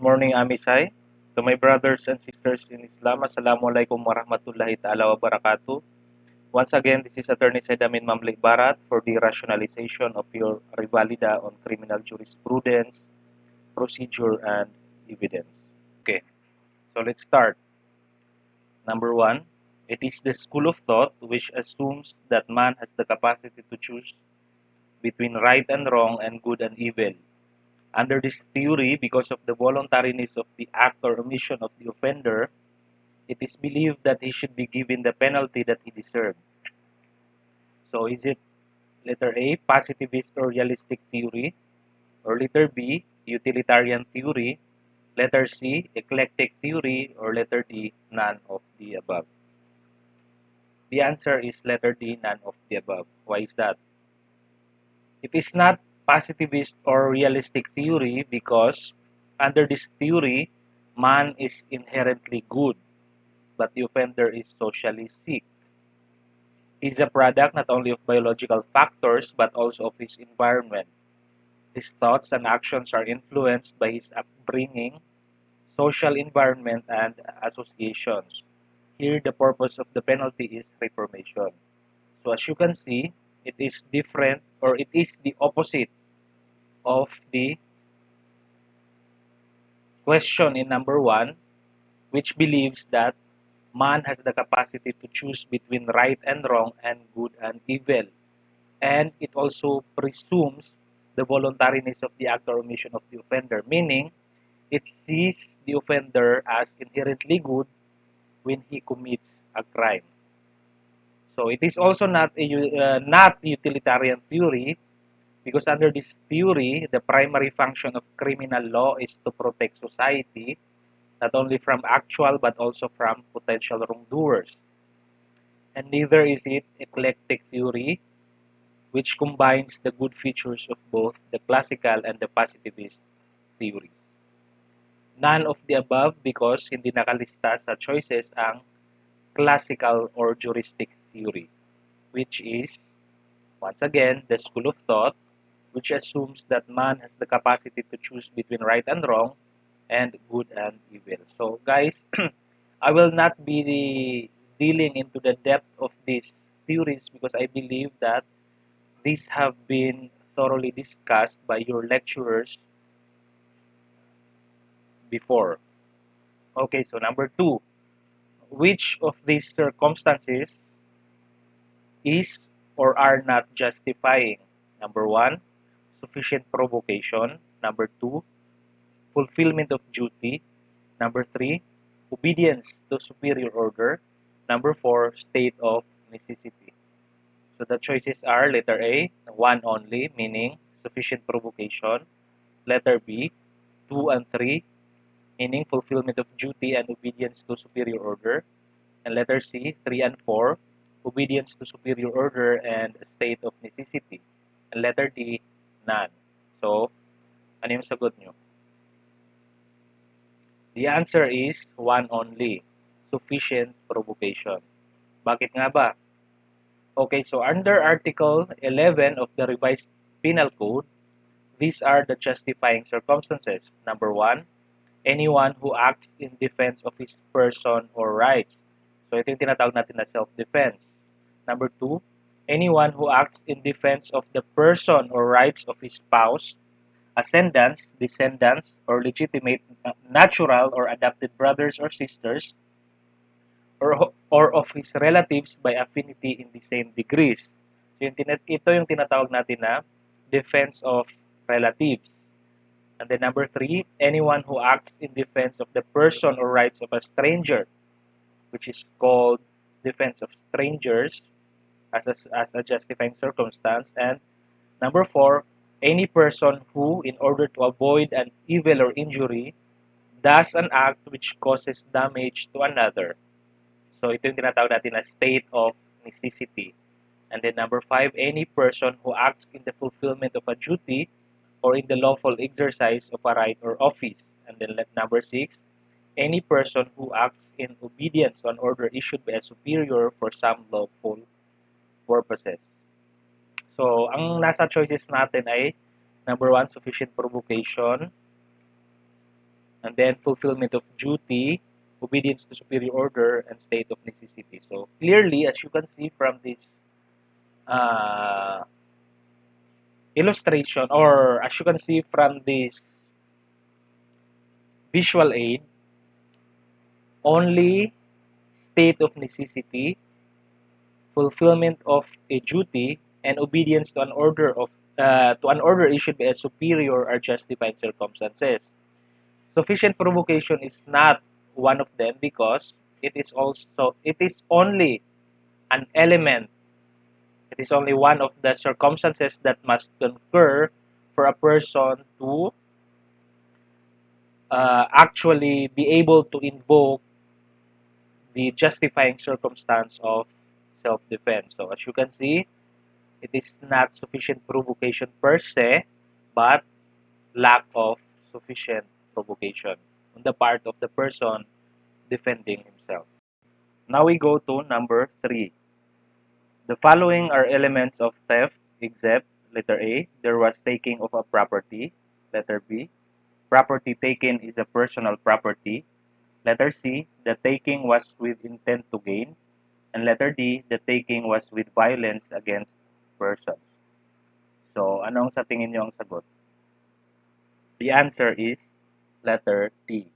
morning, Amisai. To my brothers and sisters in Islam, Assalamualaikum warahmatullahi ta'ala wabarakatuh. Once again, this is Attorney Sedamin Mamlik Barat for the rationalization of your Revalida on criminal jurisprudence, procedure, and evidence. Okay, so let's start. Number one, it is the school of thought which assumes that man has the capacity to choose between right and wrong and good and evil. Under this theory, because of the voluntariness of the act or omission of the offender, it is believed that he should be given the penalty that he deserved. So is it letter A, positivist or realistic theory, or letter B, utilitarian theory, letter C, eclectic theory, or letter D, none of the above? The answer is letter D, none of the above. Why is that? It is not positivist or realistic theory because under this theory, man is inherently good, but the offender is socially sick. He is a product not only of biological factors but also of his environment. His thoughts and actions are influenced by his upbringing, social environment, and associations. Here, the purpose of the penalty is reformation. So as you can see, it is different or it is the opposite of the question in number one, which believes that man has the capacity to choose between right and wrong and good and evil. And it also presumes the voluntariness of the act or omission of the offender, meaning it sees the offender as inherently good when he commits a crime. So it is also not utilitarian theory because under this theory, the primary function of criminal law is to protect society not only from actual but also from potential wrongdoers. And neither is it eclectic theory, which combines the good features of both the classical and the positivist theories. None of the above because hindi nakalista sa choices ang classical or juristic theory, which is, once again, the school of thought, which assumes that man has the capacity to choose between right and wrong and good and evil. So, guys, I will not be dealing into the depth of these theories because I believe that these have been thoroughly discussed by your lecturers before. Okay, so number two, which of these circumstances is or are not justifying? Number one, sufficient provocation. Number two, fulfillment of duty. Number three, obedience to superior order. Number four, state of necessity. So the choices are letter A, one only, meaning sufficient provocation. Letter B, 2 and 3, meaning fulfillment of duty and obedience to superior order. And letter C, 3 and 4, obedience to superior order and state of necessity. And letter D, none. So, ano yung sagot nyo? The answer is one only, sufficient provocation. Bakit nga ba? Okay, so under Article 11 of the Revised Penal Code, these are the justifying circumstances. Number one, anyone who acts in defense of his person or rights. So ito yung tinatawag natin na self-defense. Number two, anyone who acts in defense of the person or rights of his spouse, ascendants, descendants, or legitimate, natural, or adopted brothers or sisters, or of his relatives by affinity in the same degrees. So ito yung tinatawag natin na defense of relatives. And then number three, anyone who acts in defense of the person or rights of a stranger, which is called defense of strangers as a justifying circumstance. And number four, any person who, in order to avoid an evil or injury, does an act which causes damage to another. So ito yung tinatawag natin na state of necessity. And then number five, any person who acts in the fulfillment of a duty or in the lawful exercise of a right or office. And then number six, any person who acts in obedience to an order issued by a superior for some lawful purposes. So, ang nasa choices natin ay number one, sufficient provocation. and then fulfillment of duty, obedience to superior order, and state of necessity. So clearly, as you can see from this uh, illustration, or as you can see from this visual aid, only state of necessity, fulfillment of a duty, and obedience to an order issued by a superior are justified circumstances. Sufficient provocation is not one of them because it is only an element. It is only one of the circumstances that must concur for a person to actually be able to invoke the justifying circumstance of self-defense. So as you can see, it is not sufficient provocation per se, but lack of sufficient provocation on the part of the person defending himself. Now we go to number 3. The following are elements of theft except letter A, there was taking of a property. Letter B, property taken is a personal property. Letter C, the taking was with intent to gain. And letter D, the taking was with violence against persons. So, anong sa tingin nyo ang sagot? The answer is letter D.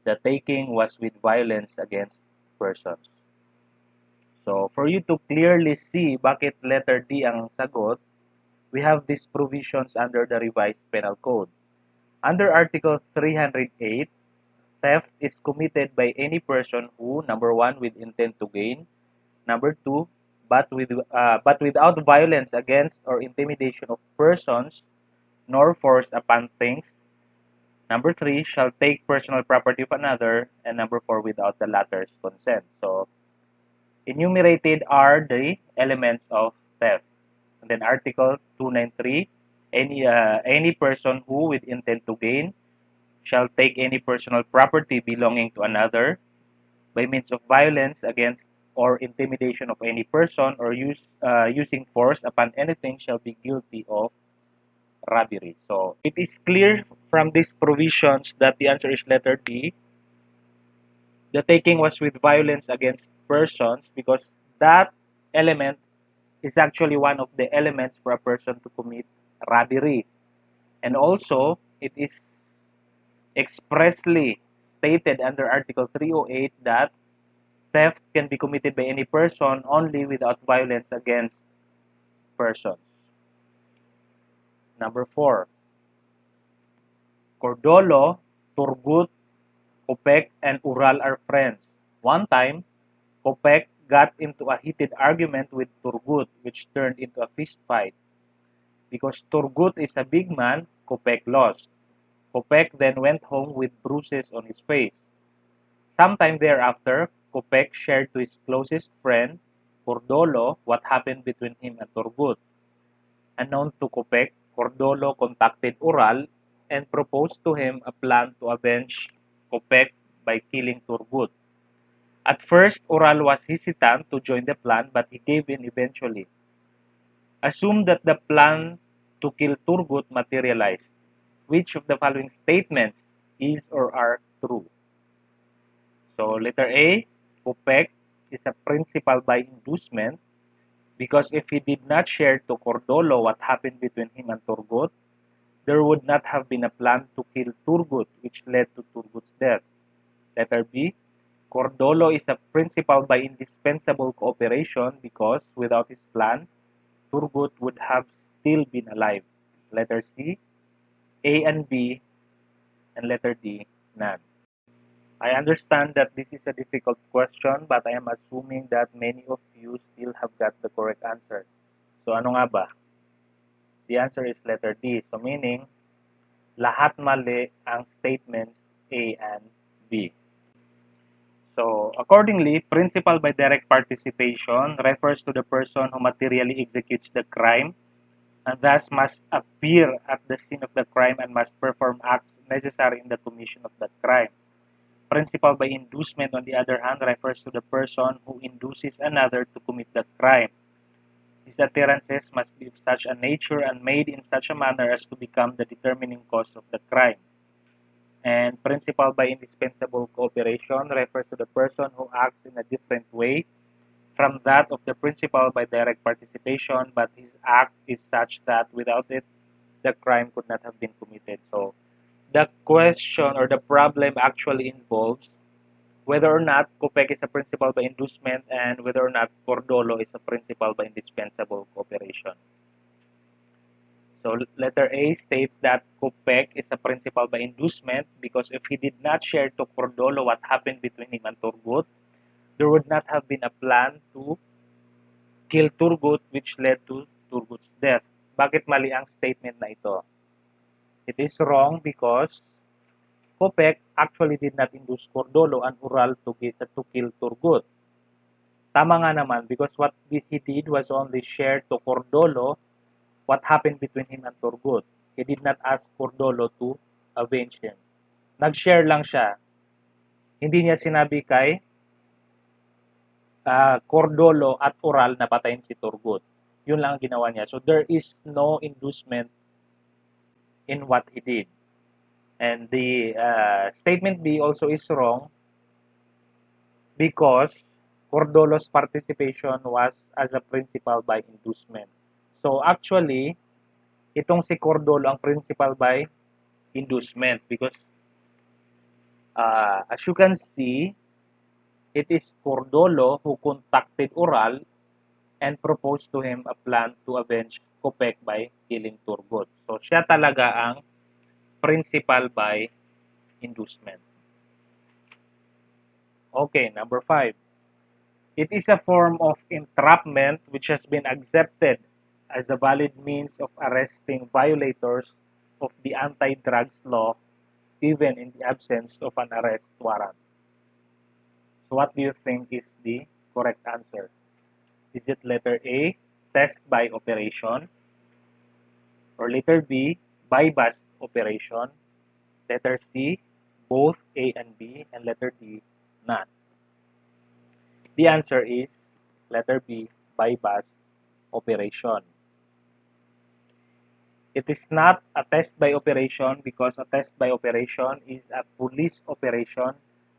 The taking was with violence against persons. So, for you to clearly see bakit letter D ang sagot, we have these provisions under the revised penal code. Under Article 308, theft is committed by any person who, number 1, with intent to gain, number 2, but without violence against or intimidation of persons, nor force upon things, number 3, shall take personal property of another, and number 4, without the latter's consent. So, enumerated are the elements of theft. And then Article 293, any person who with intent to gain shall take any personal property belonging to another by means of violence against or intimidation of any person or using force upon anything shall be guilty of robbery. So it is clear from these provisions that the answer is letter D. The taking was with violence against persons because that element is actually one of the elements for a person to commit robbery. And also, it is expressly stated under Article 308 that theft can be committed by any person only without violence against persons. Number 4, Cordolo, Turgut, Kopek, and Ural are friends. One time, Kopek got into a heated argument with Turgut, which turned into a fist fight. Because Turgut is a big man, Kopek lost. Kopek then went home with bruises on his face. Sometime thereafter, Kopek shared to his closest friend, Cordolo, what happened between him and Turgut. Unknown to Kopek, Cordolo contacted Ural and proposed to him a plan to avenge Kopek by killing Turgut. At first, Ural was hesitant to join the plan but he gave in eventually. Assume that the plan to kill Turgut materialized. Which of the following statements is or are true? So letter A, Kopek is a principal by inducement because if he did not share to Cordolo what happened between him and Turgut, there would not have been a plan to kill Turgut which led to Turgut's death. Letter B, Cordolo is a principal by indispensable cooperation because without his plan, Turgut would have still been alive. Letter C, A and B, and letter D, none. I understand that this is a difficult question, but I am assuming that many of you still have got the correct answer. So ano nga ba? The answer is letter D. So meaning, lahat mali ang statements A and B. So accordingly, principal by direct participation refers to the person who materially executes the crime and thus must appear at the scene of the crime and must perform acts necessary in the commission of that crime. Principal by inducement, on the other hand, refers to the person who induces another to commit that crime. His utterances must be of such a nature and made in such a manner as to become the determining cause of the crime. And principal by indispensable cooperation refers to the person who acts in a different way from that of the principal by direct participation, but his act is such that without it, the crime could not have been committed. So the question or the problem actually involves whether or not COPEC is a principal by inducement and whether or not Cordolo is a principal by indispensable cooperation. So letter A states that COPEC is a principal by inducement because if he did not share to Cordolo what happened between him and Turgut, there would not have been a plan to kill Turgut which led to Turgut's death. Bakit mali ang statement na ito? It is wrong because Kopek actually did not induce Cordolo and Ural to kill Turgut. Tama nga naman because what he did was only share to Cordolo what happened between him and Turgut. He did not ask Cordolo to avenge him. Nag-share lang siya. Hindi niya sinabi kay Cordolo at Ural na patayin si Turgut. Yun lang ang ginawa niya. So there is no inducement in what he did. And the statement B also is wrong because Cordolo's participation was as a principal by inducement. So actually, itong si Cordolo ang principal by inducement because as you can see, it is Cordolo who contacted Ural and proposed to him a plan to avenge Kopek by killing Turgut. So siya talaga ang principal by inducement. Okay, number 5. It is a form of entrapment which has been accepted as a valid means of arresting violators of the anti-drugs law even in the absence of an arrest warrant. So what do you think is the correct answer? Is it letter A, test by operation? Or letter B, bypass operation? Letter C, both A and B? And letter D, none. The answer is letter B, bypass operation. It is not a test by operation because a test by operation is a police operation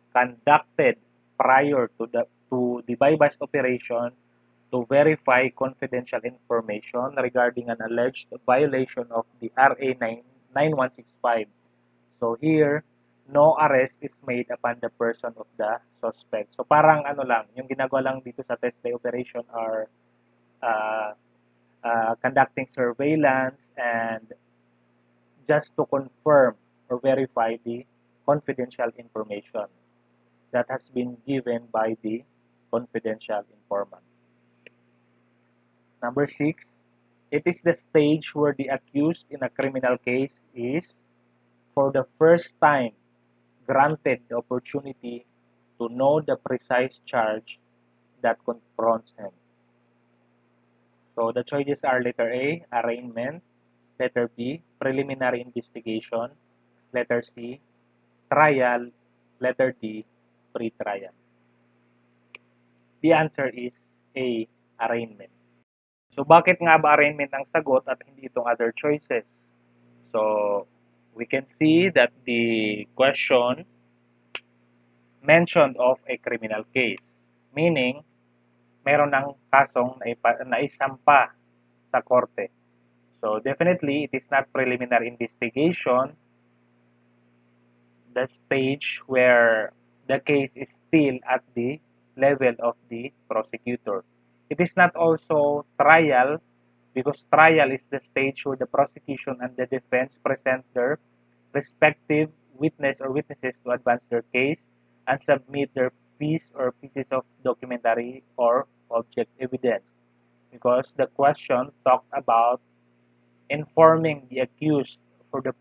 conducted prior to the bypass operation to verify confidential information regarding an alleged violation of the RA 9165. So here, no arrest is made upon the person of the suspect. So parang ano lang, yung ginagawa lang dito sa test by operation are conducting surveillance and just to confirm or verify the confidential information that has been given by the confidential informant. Number 6, it is the stage where the accused in a criminal case is, for the first time, granted the opportunity to know the precise charge that confronts him. So the choices are letter A, arraignment, letter B, preliminary investigation, letter C, trial, letter D, pre-trial. The answer is A, arraignment. So bakit nga ba arraignment ang sagot at hindi itong other choices? So we can see that the question mentioned of a criminal case, meaning meron ng kasong naisampa sa korte. So definitely, it is not preliminary investigation, the stage where the case is still at the level of the prosecutor. It is not also trial because trial is the stage where the prosecution and the defense present their respective witness or witnesses to advance their case and submit their piece or pieces of documentary or object evidence. Because the question talked about informing the accused for the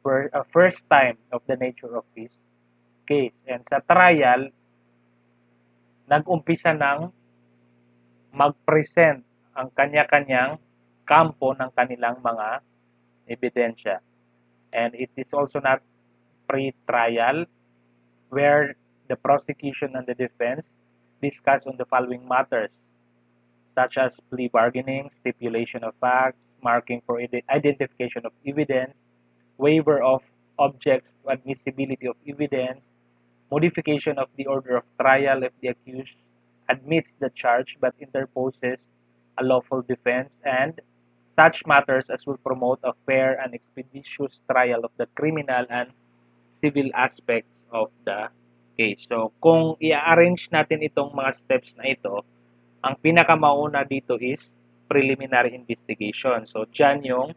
first time of the nature of his case. And sa trial, nag-umpisa ng mag-present ang kanya-kanyang kampo ng kanilang mga ebidensya. And it is also not pre-trial where the prosecution and the defense discuss on the following matters such as plea bargaining, stipulation of facts, marking for identification of evidence, waiver of objects admissibility of evidence, modification of the order of trial if the accused admits the charge but interposes a lawful defense, and such matters as will promote a fair and expeditious trial of the criminal and civil aspects of the case. So, kung i-arrange natin itong mga steps na ito, ang pinakamauna dito is preliminary investigation. So, dyan yung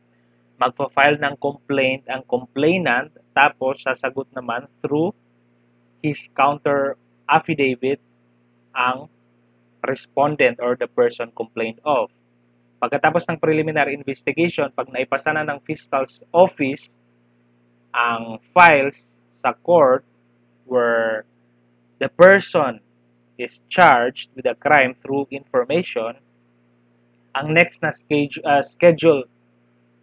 magpa-file ng complaint ang complainant, tapos sasagot naman through his counter affidavit ang respondent or the person complained of. Pagkatapos ng preliminary investigation, pag naipasa na ng fiscal's office ang files sa court where the person is charged with a crime through information, ang next na schedule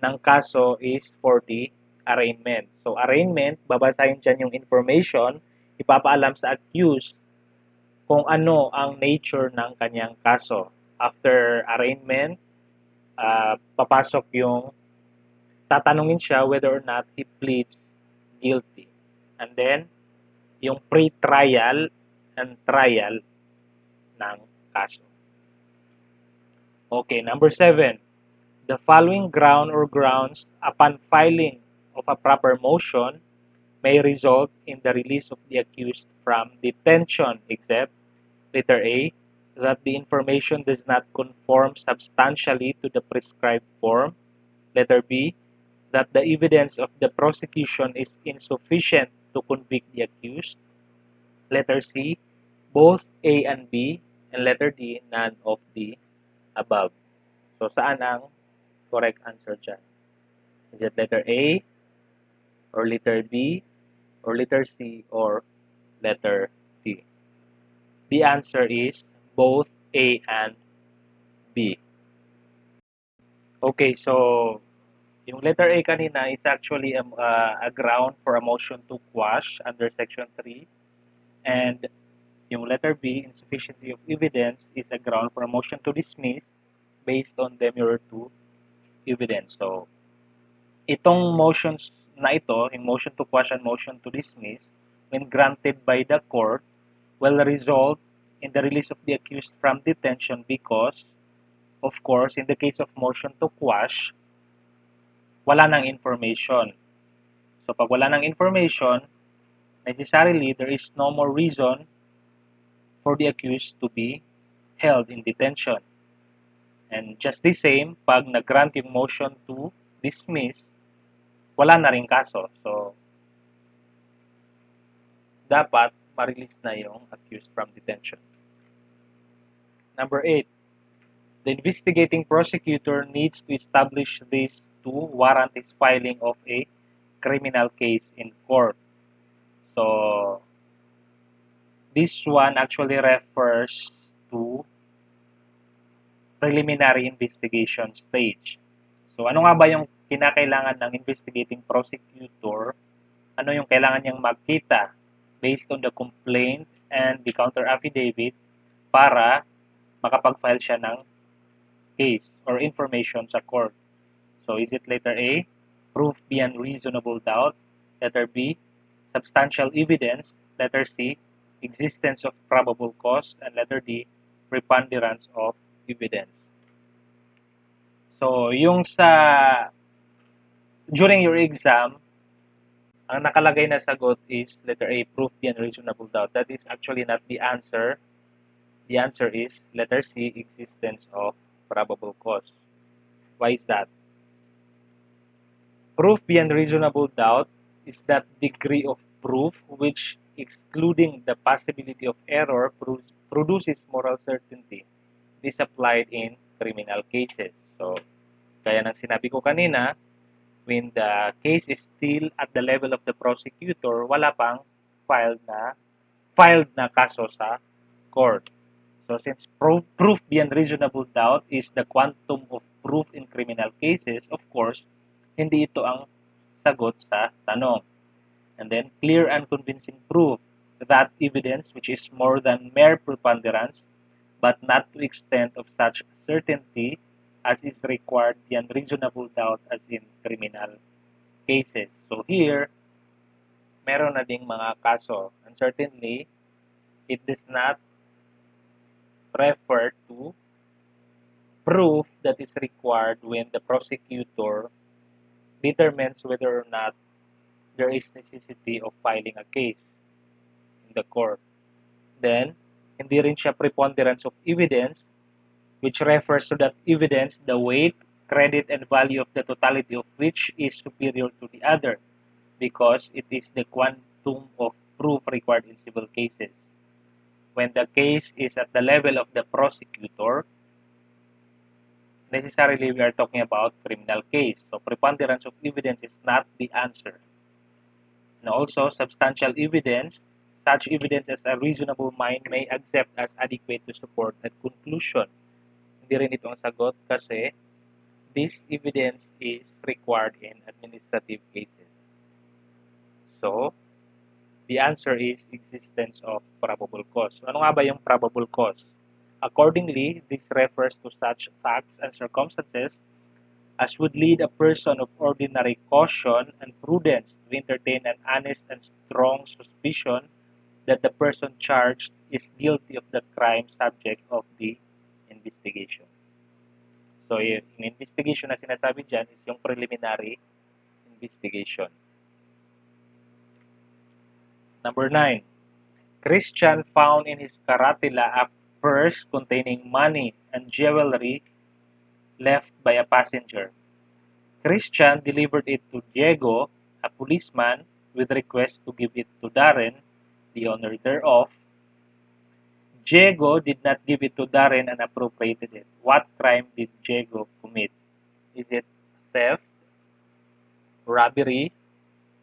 ng kaso is for the arraignment. So, arraignment, babasahin dyan yung information, ipapaalam sa accused kung ano ang nature ng kanyang kaso. After arraignment, papasok yung tatanungin siya whether or not he pleads guilty. And then, yung pre-trial and trial ng kaso. Okay, number 7. The following ground or grounds upon filing of a proper motion may result in the release of the accused from detention except letter A, that the information does not conform substantially to the prescribed form. Letter B, that the evidence of the prosecution is insufficient to convict the accused. Letter C, both A and B. And letter D, none of the above. So, saan ang correct answer dyan? Is it letter A, or letter B, or letter C, or letter D? The answer is both A and B. Okay, so yung letter A kanina is actually a ground for a motion to quash under Section 3. And yung letter B, insufficiency of evidence, is a ground for a motion to dismiss based on demurrer to evidence. So, itong motions na ito, yung motion to quash and motion to dismiss, when granted by the court, will result in the release of the accused from detention because, of course, in the case of motion to quash, wala nang information. So, pag wala nang information, necessarily, there is no more reason for the accused to be held in detention. And just the same, pag nag-grant yung motion to dismiss, wala na rin kaso. So, dapat ma-release na yung accused from detention. Number 8, the investigating prosecutor needs to establish this to warrant his filing of a criminal case in court. So, this one actually refers to preliminary investigation stage. So, ano nga ba yung kinakailangan ng investigating prosecutor? Ano yung kailangan niyang makita based on the complaint and the counter affidavit para makapag-file siya ng case or information sa court? So, is it letter A, proof beyond reasonable doubt? Letter B, substantial evidence? Letter C, existence of probable cause? And letter D, preponderance of evidence. So, yung during your exam, ang nakalagay na sagot is letter A, proof beyond reasonable doubt. That is actually not the answer. The answer is letter C, existence of probable cause. Why is that? Proof beyond reasonable doubt is that degree of proof which, excluding the possibility of error, produces moral certainty. This applied in criminal cases. So, gaya ng sinabi ko kanina, when the case is still at the level of the prosecutor, wala pang filed na kaso sa court. So, since proof beyond reasonable doubt is the quantum of proof in criminal cases, of course, hindi ito ang sagot sa tanong. And then, clear and convincing proof, that evidence which is more than mere preponderance, but not to extent of such certainty as is required beyond reasonable doubt as in criminal cases. So here, meron na ding mga kaso. And certainly, it does not refer to proof that is required when the prosecutor determines whether or not there is necessity of filing a case in the court. Then, hindi rin siya preponderance of evidence, which refers to that evidence, the weight, credit, and value of the totality of which is superior to the other, because it is the quantum of proof required in civil cases. When the case is at the level of the prosecutor, necessarily we are talking about criminal case. So preponderance of evidence is not the answer. And also, substantial evidence, such evidence as a reasonable mind may accept as adequate to support that conclusion. Hindi rin ito ang sagot kasi this evidence is required in administrative cases. So, the answer is existence of probable cause. So, ano nga ba yung probable cause? Accordingly, this refers to such facts and circumstances as would lead a person of ordinary caution and prudence to entertain an honest and strong suspicion that the person charged is guilty of the crime subject of the investigation. So, yung investigation na sinasabi dyan is yung preliminary investigation. Number 9. Christian found in his karatila a purse containing money and jewelry left by a passenger. Christian delivered it to Diego, a policeman, with request to give it to Darren, the owner thereof. Diego did not give it to Darren and appropriated it. What crime did Diego commit? Is it theft, robbery,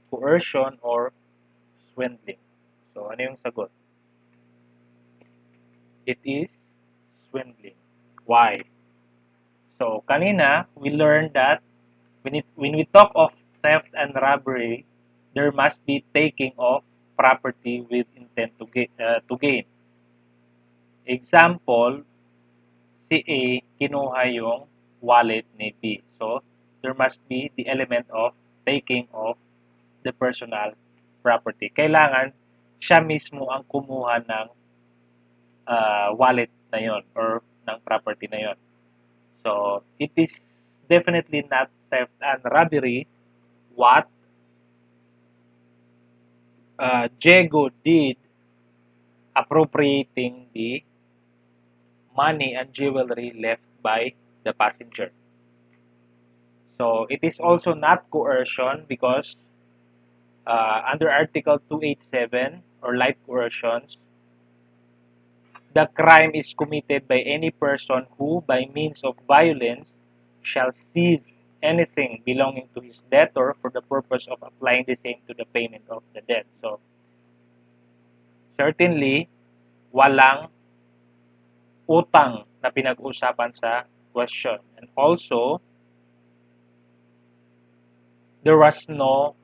coercion, or swindling? So, ano yung sagot? It is swindling. Why? So, kanina, we learned that when we talk of theft and robbery, there must be taking of property with intent to gain. Example, si A kinuha yung wallet ni B. So, there must be the element of taking of the personal property. Kailangan siya mismo ang kumuha ng wallet na yon or ng property na yon. So, it is definitely not theft and robbery. What Diego did appropriating the money and jewelry left by the passenger. So, it is also not coercion because under Article 287 or light coercions, the crime is committed by any person who, by means of violence, shall seize anything belonging to his debtor for the purpose of applying the same to the payment of the debt. So, certainly, walang utang na pinag-usapan sa question. And also, there was no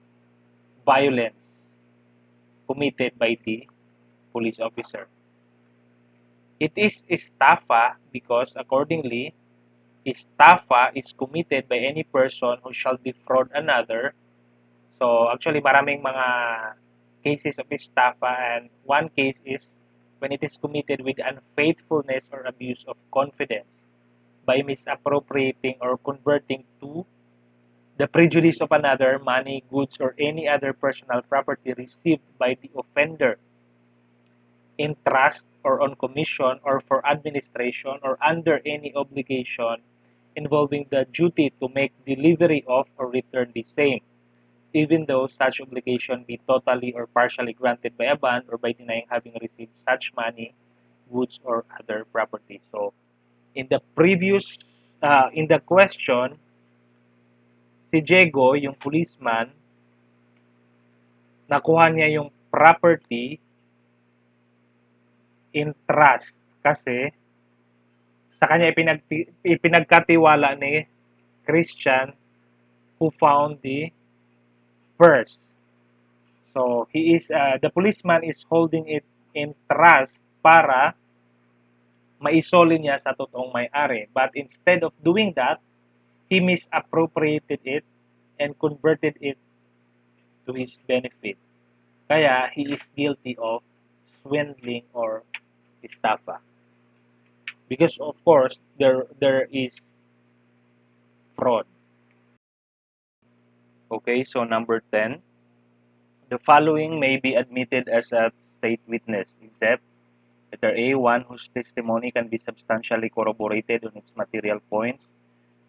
violence committed by the police officer. It is estafa because accordingly, estafa is committed by any person who shall defraud another. So actually maraming mga cases of estafa, and one case is when it is committed with unfaithfulness or abuse of confidence by misappropriating or converting to the prejudice of another money, goods, or any other personal property received by the offender in trust or on commission or for administration or under any obligation involving the duty to make delivery of or return the same, even though such obligation be totally or partially granted by a bond or by denying having received such money, goods, or other property. So, in the question, si Diego, yung policeman, nakuha niya yung property in trust kasi sa kanya ipinagkatiwala ni Christian who found the purse. So, the policeman is holding it in trust para maisoli niya sa totoong may-ari. But instead of doing that, he misappropriated it and converted it to his benefit. Kaya, he is guilty of swindling or estafa. Because, of course, there is fraud. Okay, so number 10. The following may be admitted as a state witness, except letter A, one whose testimony can be substantially corroborated on its material points.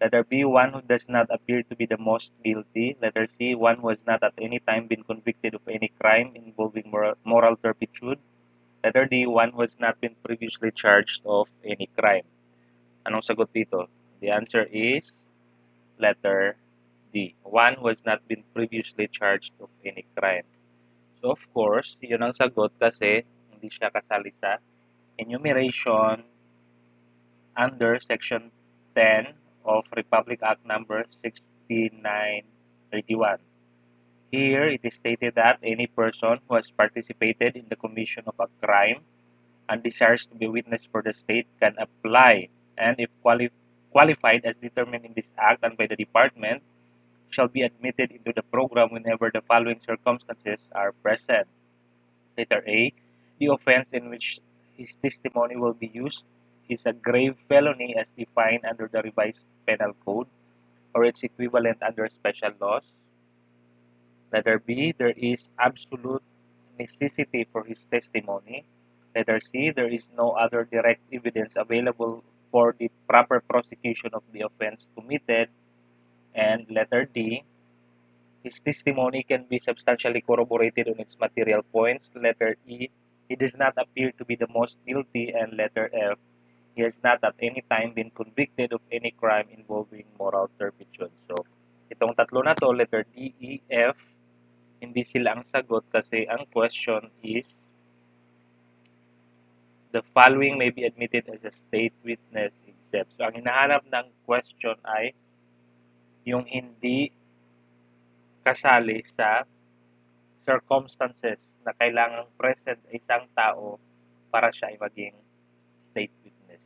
Letter B, one who does not appear to be the most guilty. Letter C, one who has not at any time been convicted of any crime involving moral turpitude. Letter D, one who has not been previously charged of any crime. Anong sagot dito? The answer is letter D, one who has not been previously charged of any crime. So of course, yun ang sagot kasi hindi siya kasali sa enumeration under Section 10 of Republic Act number 6931. Here, it is stated that any person who has participated in the commission of a crime and desires to be witness for the state can apply, and if qualified as determined in this act and by the department, shall be admitted into the program whenever the following circumstances are present. Letter A, the offense in which his testimony will be used is a grave felony as defined under the revised penal code or its equivalent under special laws. Letter B, there is absolute necessity for his testimony. Letter C, there is no other direct evidence available for the proper prosecution of the offense committed. And letter D, his testimony can be substantially corroborated on its material points. Letter E, he does not appear to be the most guilty. And letter F, he has not at any time been convicted of any crime involving moral turpitude. So, itong tatlo na to, letter D, E, F, hindi sila ang sagot kasi ang question is, the following may be admitted as a state witness except. So, ang hinahanap ng question ay yung hindi kasali sa circumstances na kailangang present isang tao para siya ay maging state witness.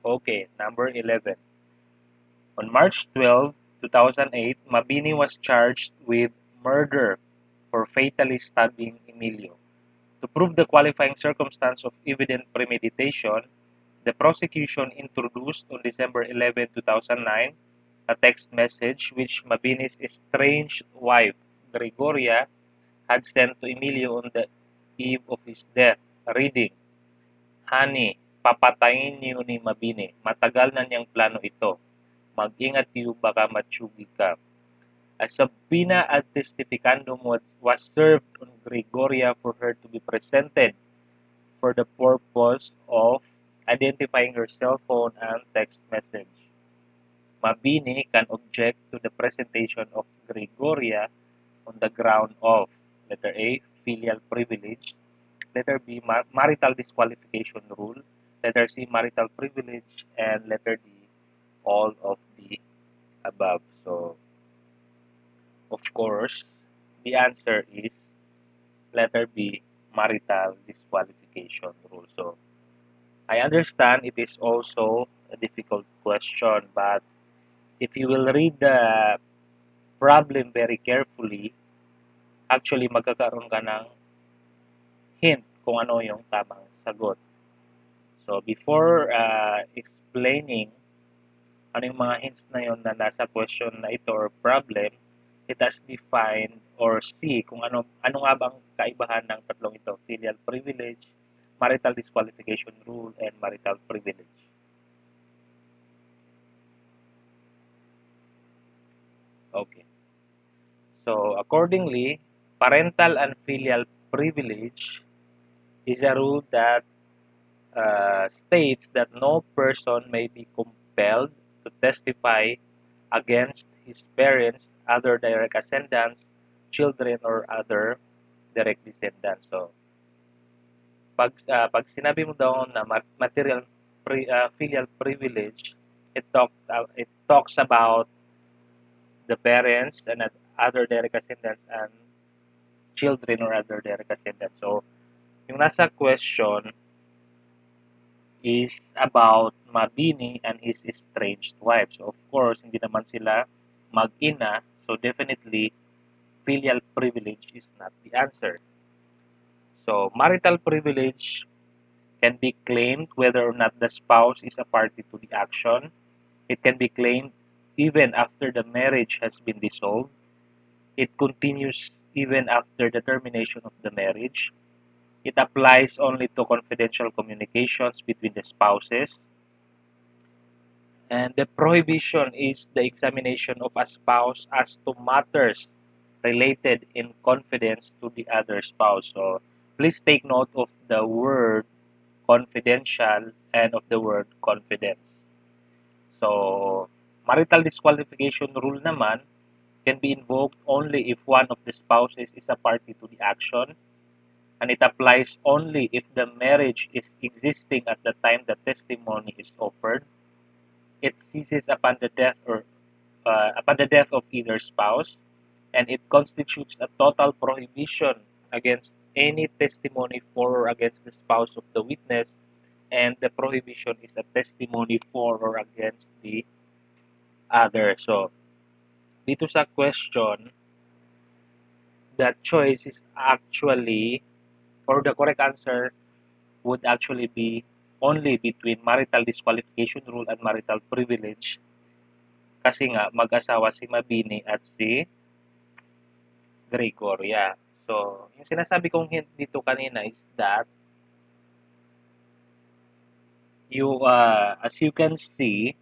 Okay, number 11. On March 12, 2008, Mabini was charged with murder for fatally stabbing Emilio. To prove the qualifying circumstance of evident premeditation, the prosecution introduced on December 11, 2009, a text message which Mabini's estranged wife, Gregoria, had sent to Emilio on the eve of his death, reading, "Honey, papatayin niyo ni Mabini. Matagal na niyang plano ito. Mag-ingat kayo baka matsugi ka." A subpoena ad testificandum was served on Gregoria for her to be presented for the purpose of identifying her cell phone and text message. Mabini can object to the presentation of Gregoria on the ground of letter A, filial privilege, letter B, marital disqualification rule, letter C, marital privilege, and letter D, all of the above. So, of course, the answer is letter B, marital disqualification rule. So, I understand it is also a difficult question, but if you will read the problem very carefully, actually magkakaroon ka ng hint kung ano yung tamang sagot. So, before explaining ano yung mga hints na yon na nasa question na ito or problem, let us define or see kung ano nga bang kaibahan ng tatlong ito, filial privilege, marital disqualification rule, and marital privilege. Okay. So, accordingly, parental and filial privilege is a rule that states that no person may be compelled to testify against his parents, other direct ascendants, children, or other direct descendants. So, pag sinabi mo daw na filial privilege, it talks about the parents and other direct ascendants and children or other direct ascendants. So, yung nasa question is about Mabini and his estranged wife. So, of course, hindi naman sila mag-ina. So, definitely, filial privilege is not the answer. So, marital privilege can be claimed whether or not the spouse is a party to the action. It can be claimed even after the marriage has been dissolved. It continues even after the termination of the marriage. It applies only to confidential communications between the spouses. And the prohibition is the examination of a spouse as to matters related in confidence to the other spouse. So please take note of the word confidential and of the word confidence. So marital disqualification rule naman can be invoked only if one of the spouses is a party to the action, and it applies only if the marriage is existing at the time the testimony is offered. It ceases upon the death of either spouse, and it constitutes a total prohibition against any testimony for or against the spouse of the witness, and the prohibition is a testimony for or against the other. So, dito sa question, the choice is actually, or the correct answer would actually be only between marital disqualification rule and marital privilege, kasi nga mag-asawa si Mabini at si Gregoria. So, yung sinasabi kong hint dito kanina is that as you can see,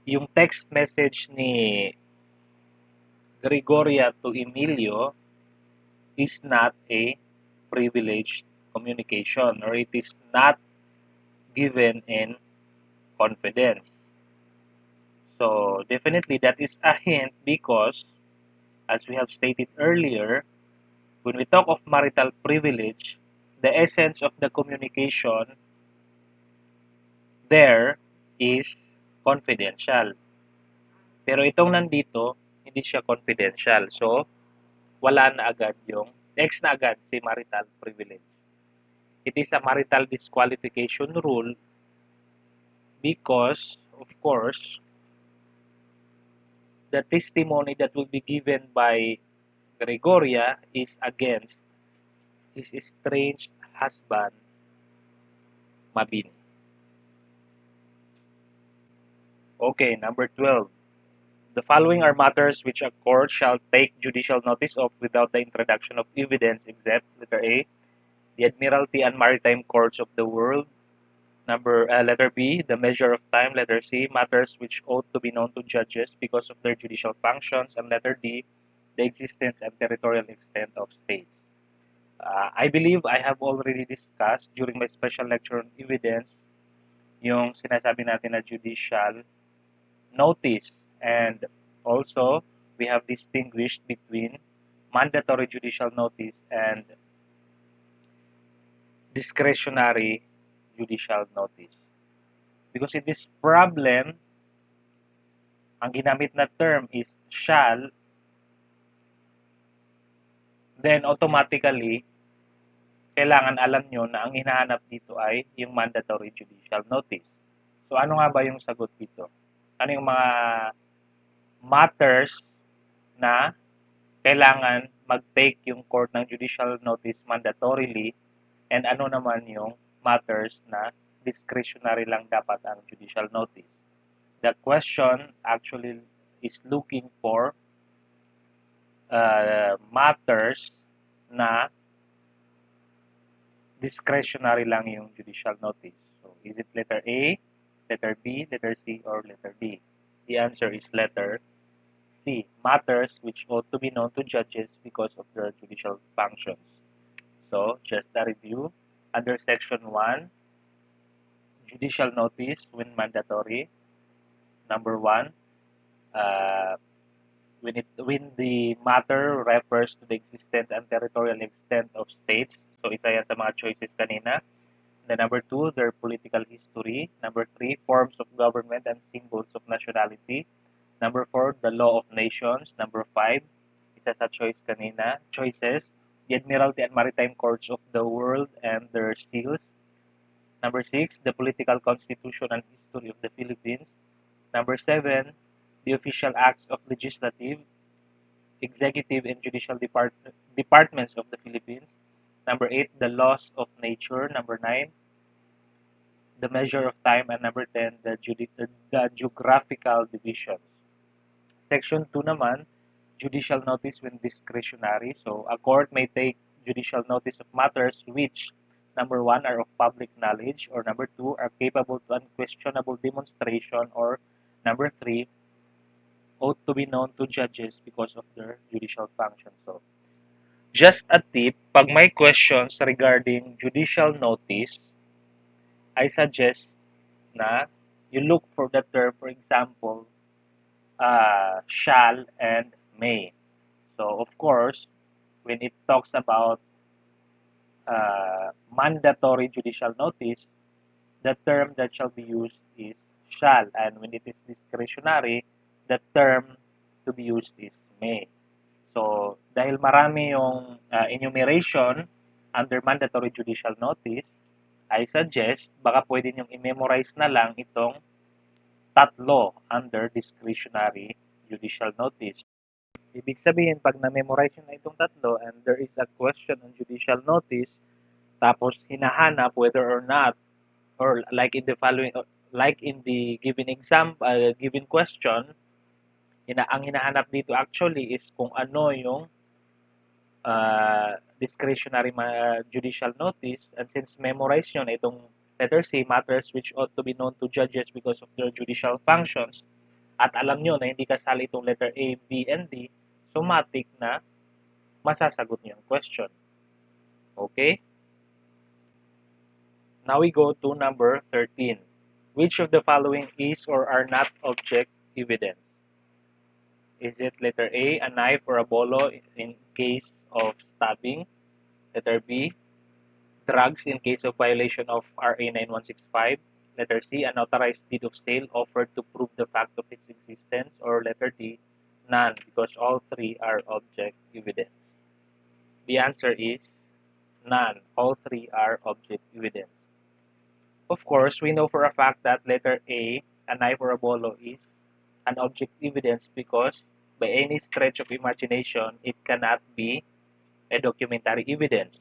yung text message ni Gregoria to Emilio is not a privileged communication, or it is not given in confidence. So definitely that is a hint because, as we have stated earlier, when we talk of marital privilege, the essence of the communication there is confidential. Pero itong nandito, hindi siya confidential. So, wala na agad yung, next na agad si marital privilege. It is a marital disqualification rule because, of course, the testimony that will be given by Gregoria is against his estranged husband, Mabini. Okay, number 12. The following are matters which a court shall take judicial notice of without the introduction of evidence except, letter A, the Admiralty and Maritime Courts of the world. Letter B, the measure of time. Letter C, matters which ought to be known to judges because of their judicial functions. And letter D, the existence and territorial extent of states. I believe I have already discussed during my special lecture on evidence yung sinasabi natin na judicial notice, and also we have distinguished between mandatory judicial notice and discretionary judicial notice. Because in this problem, ang ginamit na term is shall, then automatically, kailangan alam nyo na ang hinahanap dito ay yung mandatory judicial notice. So ano nga ba yung sagot dito? Ano yung mga matters na kailangan mag-take yung court ng judicial notice mandatorily, and ano naman yung matters na discretionary lang dapat ang judicial notice. The question actually is looking for matters na discretionary lang yung judicial notice. So, is it letter A, letter B, letter C, or letter D? The answer is letter C, matters which ought to be known to judges because of their judicial functions. So, just a review. Under Section 1, judicial notice when mandatory. Number 1, when the matter refers to the existence and territorial extent of states. So, isa yan sa mga choices kanina. Then number 2, their political history. Number 3, forms of government and symbols of nationality. Number 4, the law of nations. Number 5, isa sa choices, the Admiralty and Maritime Courts of the world and their seals. Number 6, the political constitution and history of the Philippines. Number 7, the official acts of legislative. executive and judicial departments of the Philippines. Number 8, the laws of nature. Number 9, the measure of time. And number 10, the geographical divisions. Section 2 naman, judicial notice when discretionary. So, a court may take judicial notice of matters which, number 1, are of public knowledge, or number 2, are capable to unquestionable demonstration, or number 3, ought to be known to judges because of their judicial function. So, just a tip, pag may questions regarding judicial notice, I suggest na you look for the term, for example, shall and may. So, of course, when it talks about mandatory judicial notice, the term that shall be used is shall, and when it is discretionary, the term to be used is may. So, dahil marami yung enumeration under mandatory judicial notice, I suggest baka pwede niyong i-memorize na lang itong tatlo under discretionary judicial notice. Ibig sabihin, pag na-memorize nyo na itong tatlo and there is a question on judicial notice, tapos hinahanap whether or not, or like in the following, like in the given given question, ang hinahanap dito actually is kung ano yung discretionary judicial notice, and since memorize nyo na itong letter C, matters which ought to be known to judges because of their judicial functions, at alam nyo na hindi kasali itong letter A, B, and D, somatic na masasagot niyo ang question. Okay? Now we go to number 13. Which of the following is or are not object evidence? Is it letter A, a knife or a bolo in case of stabbing? Letter B, drugs in case of violation of RA 9165. Letter C, an authorized deed of sale offered to prove the fact of its existence. Or letter D, none, because all three are object evidence. The answer is none. All three are object evidence. Of course, we know for a fact that letter A, a knife or a bolo, is an object evidence because by any stretch of imagination, it cannot be a documentary evidence,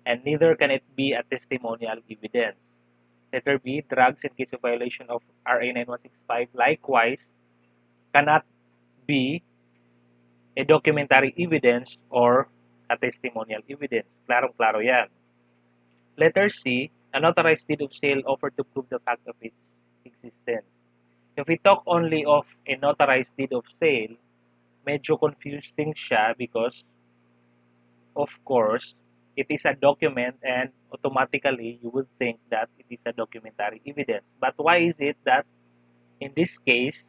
and neither can it be a testimonial evidence. Letter B, drugs in case of violation of RA 9165, likewise, cannot be a documentary evidence or a testimonial evidence. Klarong-klaro yan. Letter C, an authorized deed of sale offered to prove the fact of its existence. If we talk only of a notarized deed of sale, medyo confusing siya because, of course, it is a document and automatically you would think that it is a documentary evidence. But why is it that in this case,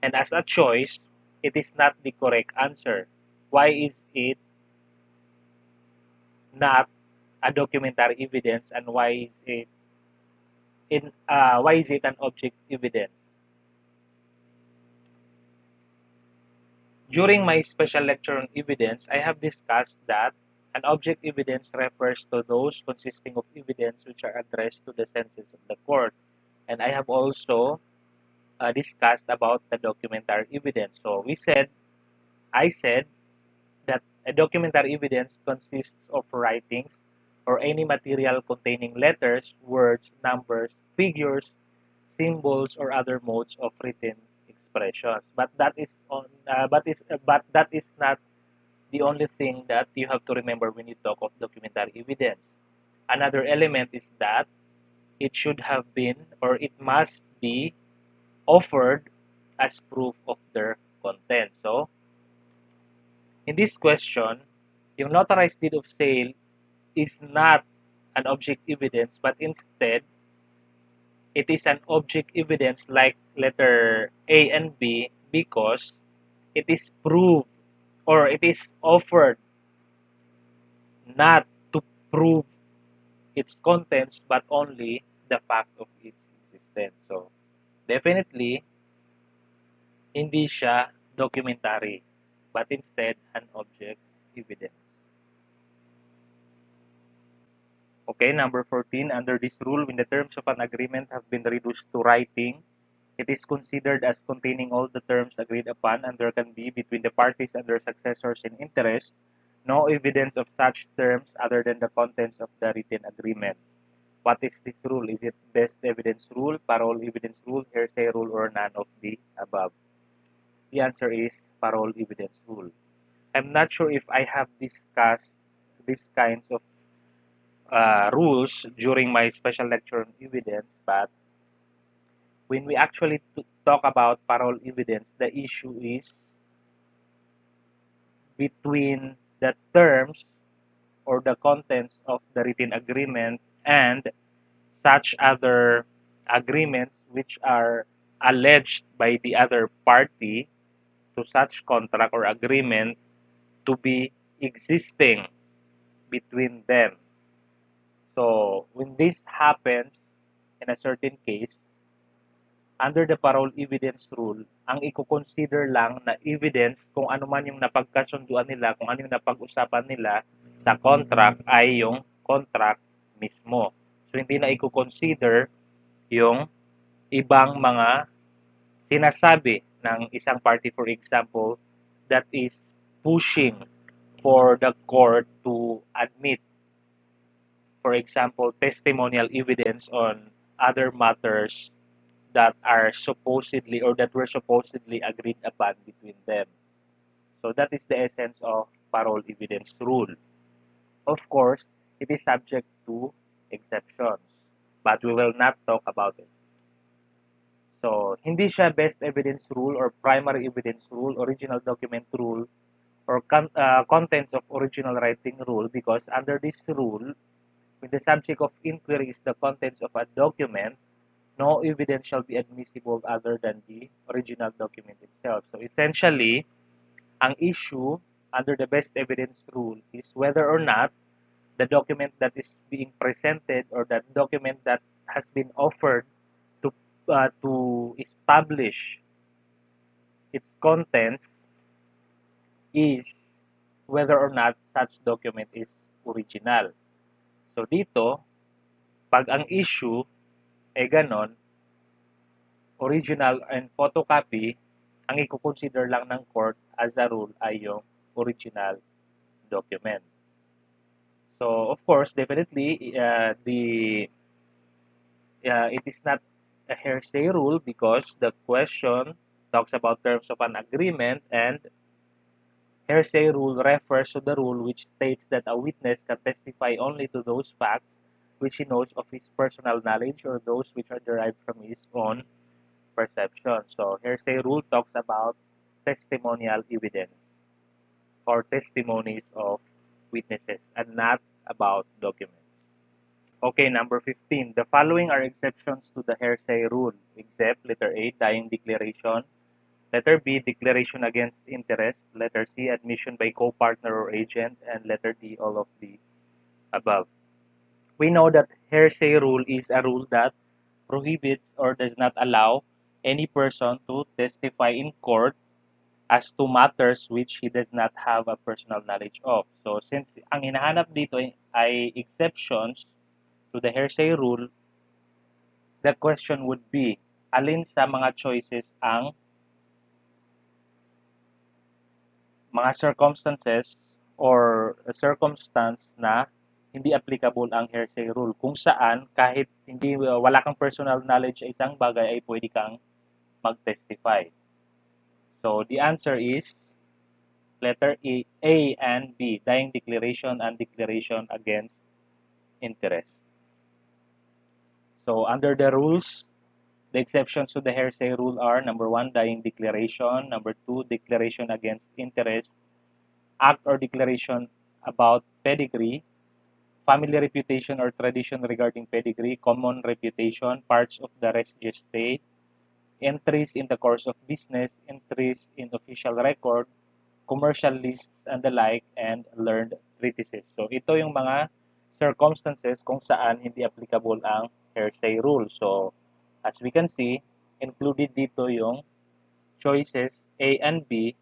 and as a choice, it is not the correct answer? Why is it not a documentary evidence, and why is it an object evidence? During my special lecture on evidence, I have discussed that an object evidence refers to those consisting of evidence which are addressed to the senses of the court. And I have also discussed about the documentary evidence. So I said that a documentary evidence consists of writings or any material containing letters, words, numbers, figures, symbols, or other modes of written expressions. But that is not the only thing that you have to remember when you talk of documentary evidence. Another element is that it should have been, or it must be, offered as proof of their content. So, in this question, yung notarized deed of sale is not an object evidence, but instead, it is an object evidence like letter A and B because it is proved, or it is offered not to prove its contents but only the fact of its existence. So, definitely, hindi siya documentary, but instead an object evidence. Okay, number 14, under this rule, when the terms of an agreement have been reduced to writing, It is considered as containing all the terms agreed upon, and there can be between the parties and their successors in interest no evidence of such terms other than the contents of the written agreement. What is this rule? Is it best evidence rule, parole evidence rule, hearsay rule, or none of the above? The answer is parole evidence rule. I'm not sure if I have discussed these kinds of rules during my special lecture on evidence, but when we actually talk about parole evidence, the issue is between the terms or the contents of the written agreement and such other agreements which are alleged by the other party to such contract or agreement to be existing between them. So when this happens in a certain case, under the parole evidence rule, ang i-consider lang na evidence kung ano man yung napagkasunduan nila, kung ano yung napag-usapan nila sa contract ay yung contract mismo. So hindi na i-consider yung ibang mga sinasabi ng isang party, for example, that is pushing for the court to admit, for example, testimonial evidence on other matters that are supposedly or that were supposedly agreed upon between them. So that is the essence of parole evidence rule. Of course, it is subject to exceptions, but we will not talk about it. So, hindi siya best evidence rule or primary evidence rule, original document rule, or contents of original writing rule because under this rule, when the subject of inquiry is the contents of a document, no evidence shall be admissible other than the original document itself. So essentially, ang issue under the best evidence rule is whether or not the document that is being presented or that document that has been offered to establish its contents is whether or not such document is original. So dito, pag ang issue ay ganon, original and photocopy, ang i-consider lang ng court as a rule ay yung original document. So, of course, definitely, it is not a hearsay rule because the question talks about terms of an agreement, and hearsay rule refers to the rule which states that a witness can testify only to those facts which he knows of his personal knowledge or those which are derived from his own perception. So, hearsay rule talks about testimonial evidence or testimonies of witnesses and not about documents. Okay, number 15. The following are exceptions to the hearsay rule, except letter A, dying declaration, letter B, declaration against interest, letter C, admission by co-partner or agent, and letter D, all of the above. We know that hearsay rule is a rule that prohibits or does not allow any person to testify in court as to matters which he does not have a personal knowledge of. So since ang hinahanap dito ay exceptions to the hearsay rule, the question would be, alin sa mga choices ang mga circumstances or circumstance na hindi applicable ang hearsay rule, kung saan kahit hindi wala kang personal knowledge sa isang bagay ay pwede kang mag-testify. So the answer is letter A and B, dying declaration and declaration against interest. So under the rules, the exceptions to the hearsay rule are number 1, dying declaration, number 2, declaration against interest, act or declaration about pedigree, family reputation or tradition regarding pedigree, common reputation, parts of the res gestae, entries in the course of business, entries in official record, commercial lists and the like, and learned treatises. So ito yung mga circumstances kung saan hindi applicable ang hearsay rule. So as we can see, included dito yung choices A and B,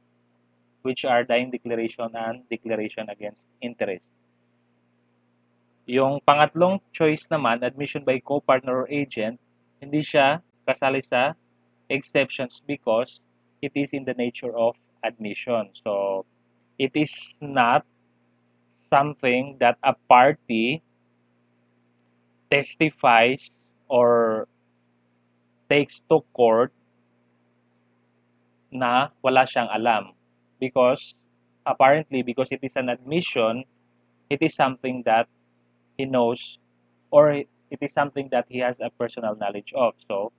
which are dying declaration and declaration against interest. Yung pangatlong choice naman, admission by co-partner or agent, hindi siya kasali sa exceptions because it is in the nature of admission. So it is not something that a party testifies or takes to court na wala siyang alam. Because apparently, because it is an admission, it is something that he knows or it is something that he has a personal knowledge of. So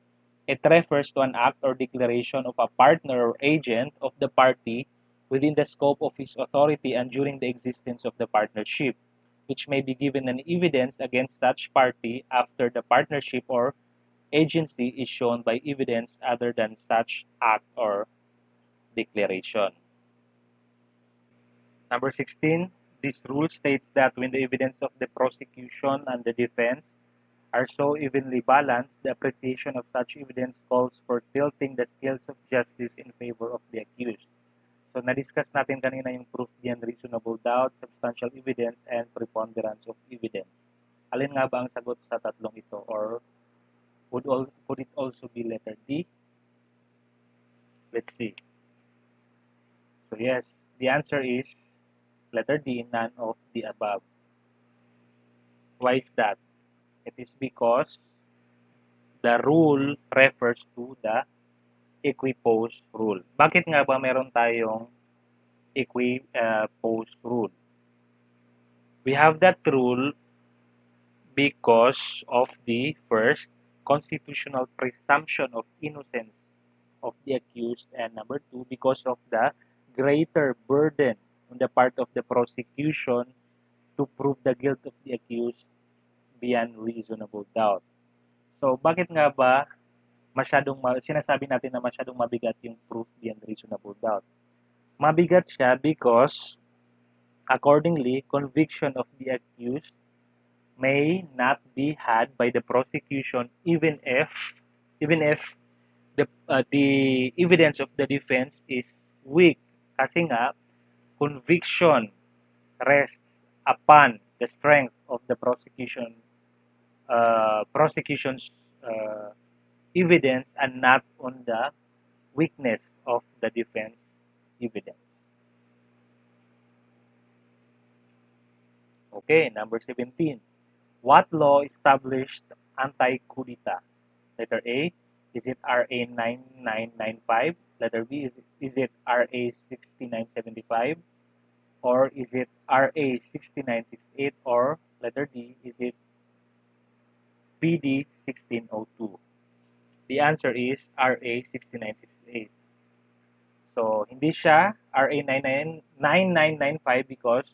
it refers to an act or declaration of a partner or agent of the party within the scope of his authority and during the existence of the partnership, which may be given an evidence against such party after the partnership or agency is shown by evidence other than such act or declaration. Number 16, this rule states that when the evidence of the prosecution and the defense are so evenly balanced, the appreciation of such evidence calls for tilting the scales of justice in favor of the accused. So, na-discuss natin kanina yung proof beyond reasonable doubt, substantial evidence, and preponderance of evidence. Alin nga ba ang sagot sa tatlong ito? Or could it also be letter D? Let's see. So, yes, the answer is letter D, none of the above. Why is that? It is because the rule refers to the Equipose rule. Bakit nga ba meron tayong Equipose rule? We have that rule because of the first constitutional presumption of innocence of the accused, and number two, because of the greater burden on the part of the prosecution to prove the guilt of the accused beyond reasonable doubt. So, bakit nga ba sinasabi natin na masyadong mabigat yung proof beyond reasonable doubt? Mabigat siya because, accordingly, conviction of the accused may not be had by the prosecution even if the evidence of the defense is weak. Kasi nga, conviction rests upon the strength of the prosecution's evidence and not on the weakness of the defense evidence. Okay, number 17. What law established anti-coup d'etat? Letter A, is it RA 9995? Letter B, is it RA 6975? Or is it RA 6968? Or letter D, is it PD 1602? The answer is RA 6968. So, hindi siya RA 9995 because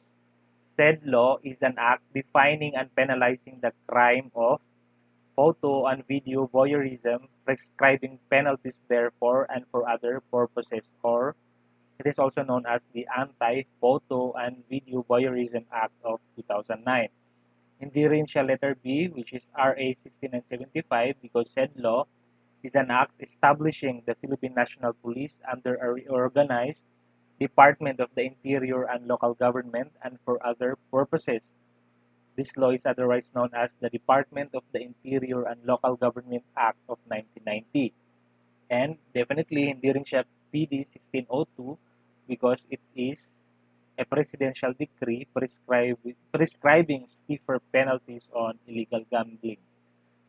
said law is an act defining and penalizing the crime of photo and video voyeurism, prescribing penalties therefore and for other purposes, or it is also known as the Anti-Photo and Video Voyeurism Act of 2009. Hindi rin siya letter B, which is RA 6975, because said law is an act establishing the Philippine National Police under a reorganized Department of the Interior and Local Government and for other purposes. This law is otherwise known as the Department of the Interior and Local Government Act of 1990. And definitely, hindi rin siya PD 1602 because it is a presidential decree prescribing stiffer penalties on illegal gambling.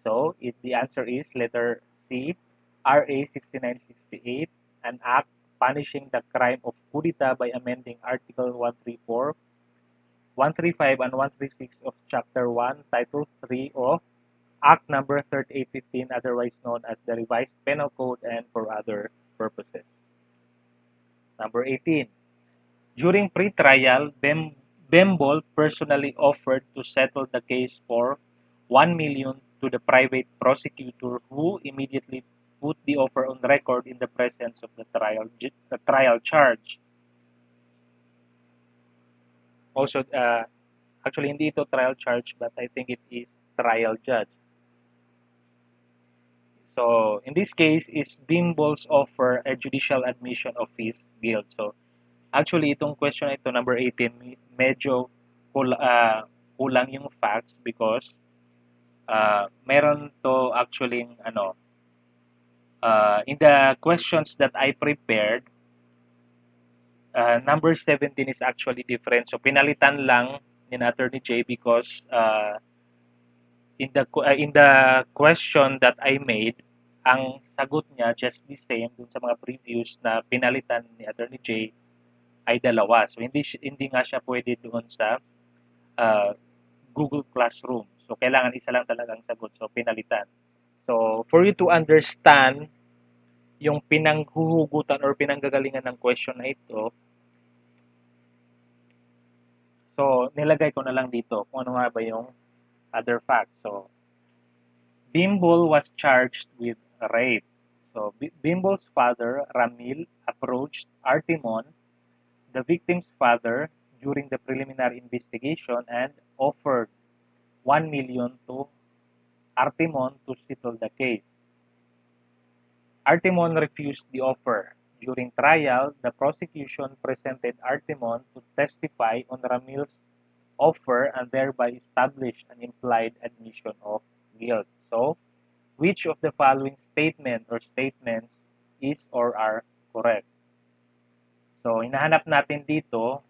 So, the answer is letter C, RA 6968, an act punishing the crime of coup d'etat by amending Article 134, 135, and 136 of Chapter 1, Title 3 of Act Number 3815, otherwise known as the Revised Penal Code, and for other purposes. Number 18. During pre-trial, Bembol personally offered to settle the case for 1 million to the private prosecutor who immediately put the offer on record in the presence of the trial charge. Also, actually, hindi ito trial charge, but I think it is trial judge. So, in this case, is Bimbol's offer a judicial admission of his guilt? So, actually, itong question ito, number 18, medyo kulang yung facts because meron to actually In the questions that I prepared, number 17 is actually different. So pinalitan lang ni Attorney J because in the question that I made, ang sagot niya just the same dun sa mga previous na pinalitan ni Attorney J ay dalawa. So hindi nga siya pwede doon sa uh, Google Classroom. So kailangan isa lang talagang sagot. So pinalitan. So for you to understand yung pinanghuhugutan or pinanggagalingan ng question na ito, so nilagay ko na lang dito kung ano nga ba yung other facts. So Bimbol was charged with rape. So Bimbol's father, Ramil, approached Artimon, the victim's father, during the preliminary investigation and offered 1 million to Artimon to settle the case. Artimon refused the offer. During trial, the prosecution presented Artimon to testify on Ramil's offer and thereby establish an implied admission of guilt. So, which of the following statement or statements is or are correct? So, hinahanap natin dito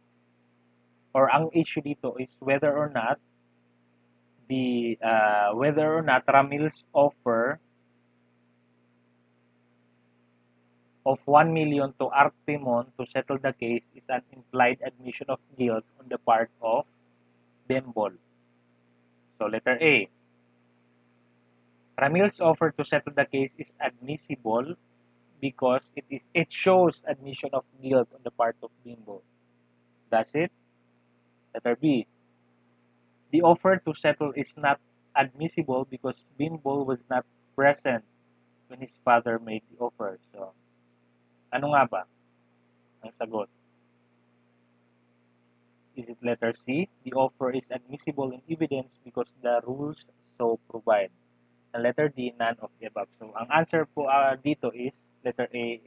or ang issue dito is whether or not Ramil's offer of 1 million to Artimon to settle the case is an implied admission of guilt on the part of Bimbol. So letter A. Ramil's offer to settle the case is admissible because it shows admission of guilt on the part of Bimbol. That's it. Letter B. The offer to settle is not admissible because Bimbol was not present when his father made the offer. So, ano nga ba ang sagot? Is it letter C? The offer is admissible in evidence because the rules so provide. And letter D, none of the above. So, ang answer po dito is letter A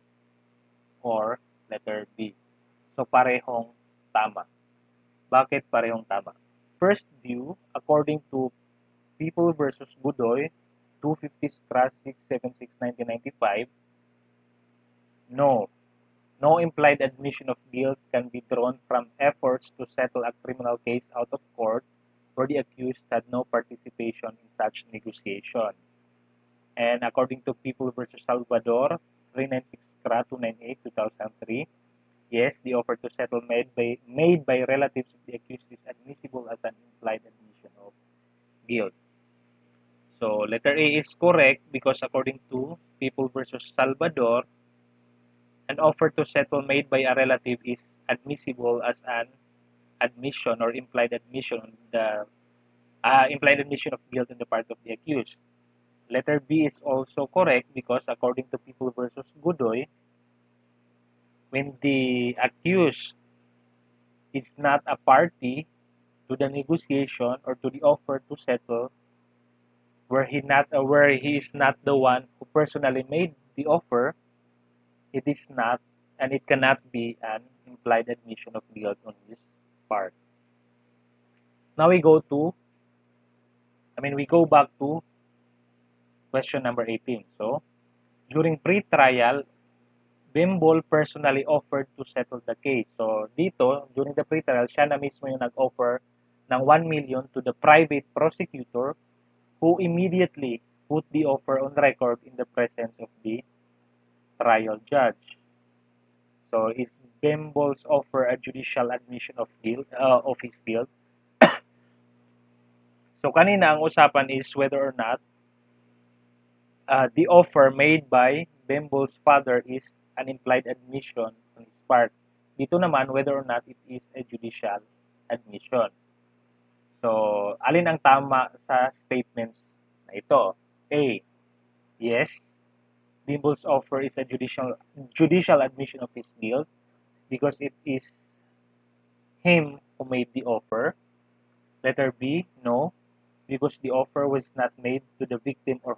or letter B. So, parehong tama. Bakit parehong tama? First view, according to People versus Budoy, 250 Scratch 676 1995, no. No implied admission of guilt can be drawn from efforts to settle a criminal case out of court where the accused had no participation in such negotiation. And according to People versus Salvador, 396 CRA 298 2003, yes, the offer to settle made by relatives of the accused is admissible as an implied admission of guilt. So letter A is correct because according to People versus Salvador, an offer to settle made by a relative is admissible as an admission or implied admission of guilt on the part of the accused. Letter B is also correct because according to People versus Godoy, when the accused is not a party to the negotiation or to the offer to settle, where he is not the one who personally made the offer, it is not and it cannot be an implied admission of guilt on his part. Now we go back to question number 18. So, during pre-trial, Bimbol personally offered to settle the case. So, dito, during the pre-trial, siya na mismo yung nag-offer ng 1 million to the private prosecutor who immediately put the offer on record in the presence of the trial judge. So, is Bimbol's offer a judicial admission of his guilt? So, kanina ang usapan is whether or not the offer made by Bimbol's father is an implied admission on his part. Dito naman, whether or not it is a judicial admission. So, alin ang tama sa statements na ito? A. Yes, Bimbol's offer is a judicial admission of his guilt because it is him who made the offer. Letter B, no, because the offer was not made to the victim or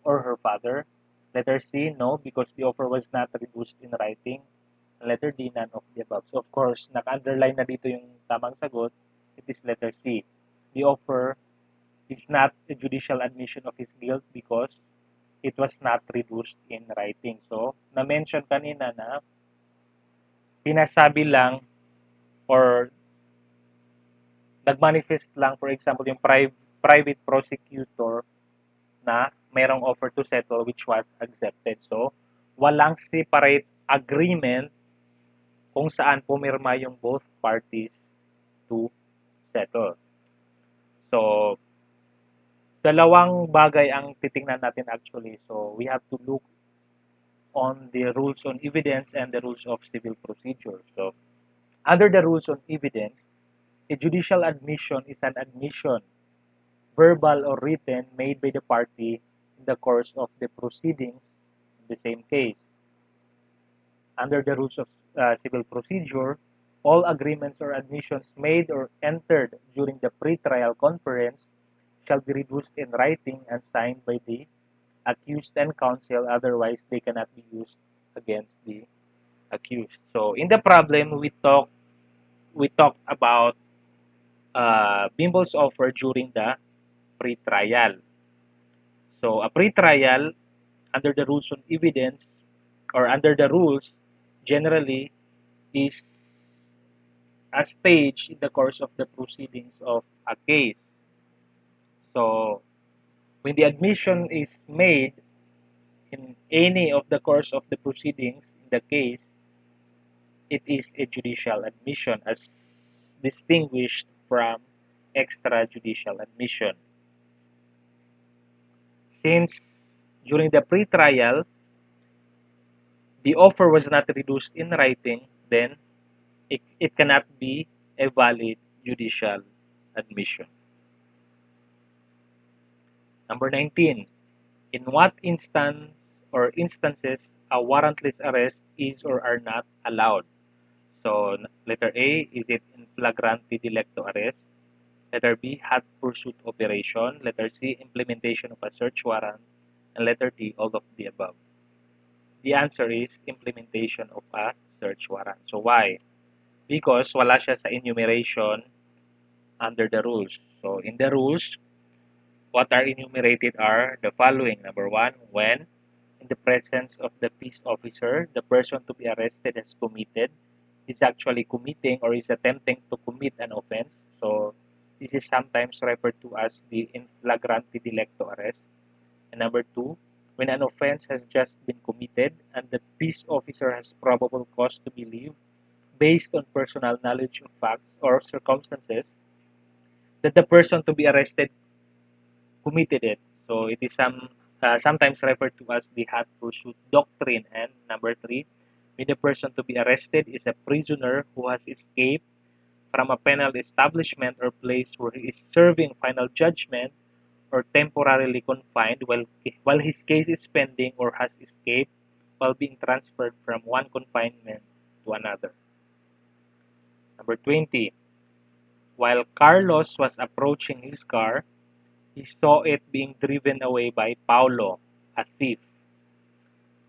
her father. Letter C, no, because the offer was not reduced in writing. Letter D, none of the above. So of course, naka-underline na dito yung tamang sagot. It is letter C. The offer is not a judicial admission of his guilt because it was not reduced in writing. So, na-mention kanina na pinasabi lang or nag-manifest lang, for example, yung private prosecutor na mayroong offer to settle which was accepted. So, walang separate agreement kung saan pumirma yung both parties to settle. So, dalawang bagay ang titingnan natin actually. So, we have to look on the rules on evidence and the rules of civil procedure. So, under the rules on evidence, a judicial admission is an admission, verbal or written, made by the party in the course of the proceedings in the same case. Under the rules of civil procedure, all agreements or admissions made or entered during the pre-trial conference shall be reduced in writing and signed by the accused and counsel, otherwise they cannot be used against the accused. So in the problem, we talked about Bimble's offer during the pre-trial. So a pre-trial under the rules on evidence or under the rules generally is a stage in the course of the proceedings of a case. So when the admission is made in any of the course of the proceedings in the case, it is a judicial admission as distinguished from extrajudicial admission. Since during the pre-trial, the offer was not reduced in writing, then it cannot be a valid judicial admission. Number 19. In what instance or instances a warrantless arrest is or are not allowed? So, letter A, is it in flagrante delicto arrest? Letter B, hot pursuit operation. Letter C, implementation of a search warrant. And letter D, all of the above. The answer is implementation of a search warrant. So, why? Because wala siya sa enumeration under the rules. So, in the rules, what are enumerated are the following. Number 1, when in the presence of the peace officer, the person to be arrested has committed, is actually committing or is attempting to commit an offense. So, this is sometimes referred to as the in flagrante delicto arrest. And number 2, when an offense has just been committed and the peace officer has probable cause to believe, based on personal knowledge of facts or circumstances, that the person to be arrested committed it. So it is sometimes referred to as the hot pursuit doctrine. And number 3, when the person to be arrested is a prisoner who has escaped from a penal establishment or place where he is serving final judgment or temporarily confined while his case is pending or has escaped while being transferred from one confinement to another. Number 20, while Carlos was approaching his car, he saw it being driven away by Paulo, a thief.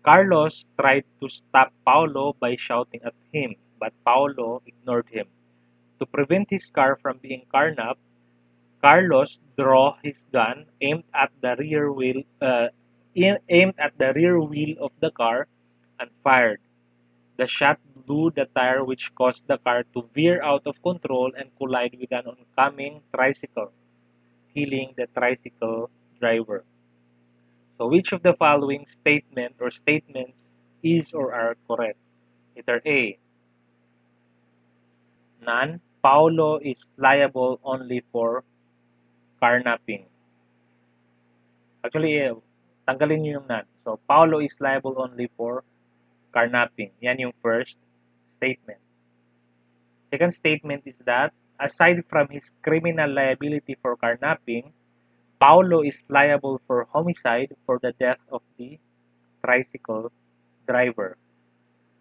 Carlos tried to stop Paulo by shouting at him, but Paulo ignored him. To prevent his car from being carnapped, Carlos drew his gun, aimed at the rear wheel of the car, and fired. The shot blew the tire, which caused the car to veer out of control and collide with an oncoming tricycle, killing the tricycle driver. So, which of the following statement or statements is or are correct? Letter A, none. Paulo is liable only for carnapping. Actually, tanggalin niyo yung none. So, Paulo is liable only for carnapping. Yan yung first statement. Second statement is that, aside from his criminal liability for carnapping, Paulo is liable for homicide for the death of the tricycle driver.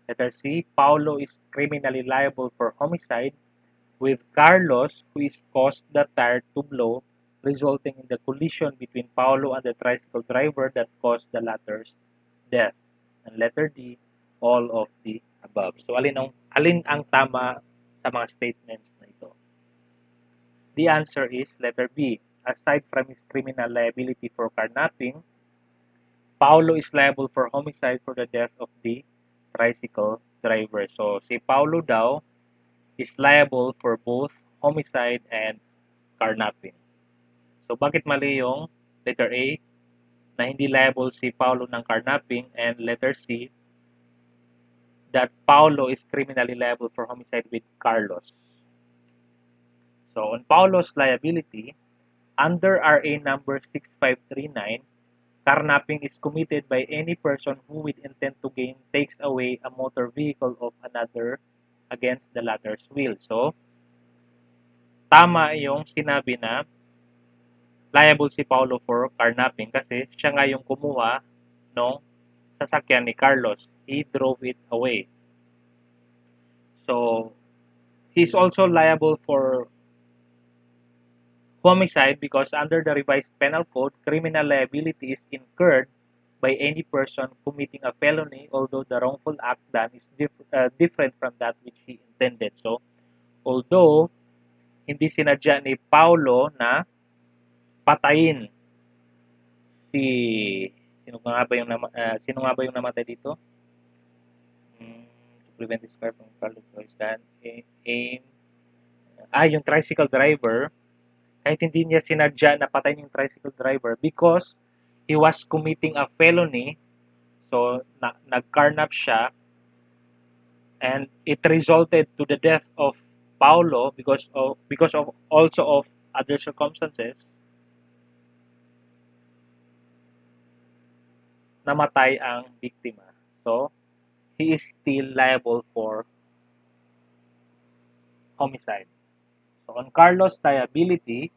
Letter C, Paulo is criminally liable for homicide with Carlos, who is caused the tire to blow, resulting in the collision between Paulo and the tricycle driver that caused the latter's death. And letter D, all of the above. So, alin ang tama sa mga statements na ito? The answer is letter B. Aside from his criminal liability for carnapping, Paulo is liable for homicide for the death of the tricycle driver. So, si Paulo daw is liable for both homicide and carnapping. So, bakit mali yung letter A na hindi liable si Paulo ng carnapping, and letter C that Paulo is criminally liable for homicide with Carlos? So, on Paulo's liability, under RA number 6539, carnapping is committed by any person who with intent to gain takes away a motor vehicle of another against the latter's will. So, tama yung sinabi na liable si Paulo for carnapping kasi siya nga yung kumuha ng sasakyan ni Carlos. He drove it away. So, he's also liable for homicide because under the revised penal code, criminal liability is incurred by any person committing a felony, although the wrongful act done is different from that which he intended. So, although hindi sinadya ni Paulo na patayin si sino nga ba yung namatay dito? To prevent this car from Carlos Roystan, yung tricycle driver, kahit hindi niya sinadya na patayin yung tricycle driver because he was committing a felony, so nag-carnap siya, and it resulted to the death of Paulo because of also of other circumstances. Namatay ang biktima. So, he is still liable for homicide. So, on Carlos' liability,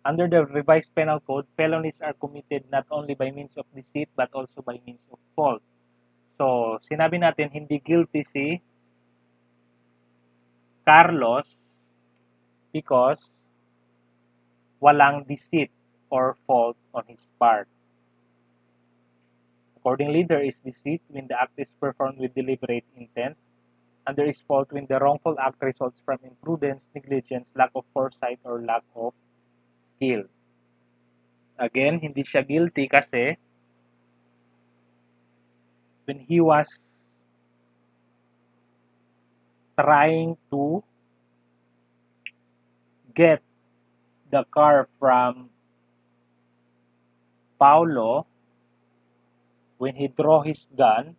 under the revised penal code, felonies are committed not only by means of deceit but also by means of fault. So, sinabi natin hindi guilty si Carlos because walang deceit or fault on his part. Accordingly, there is deceit when the act is performed with deliberate intent, and there is fault when the wrongful act results from imprudence, negligence, lack of foresight, or lack of skill. Again, hindi siya guilty kasi when he was trying to get the car from Paulo, when he drew his gun,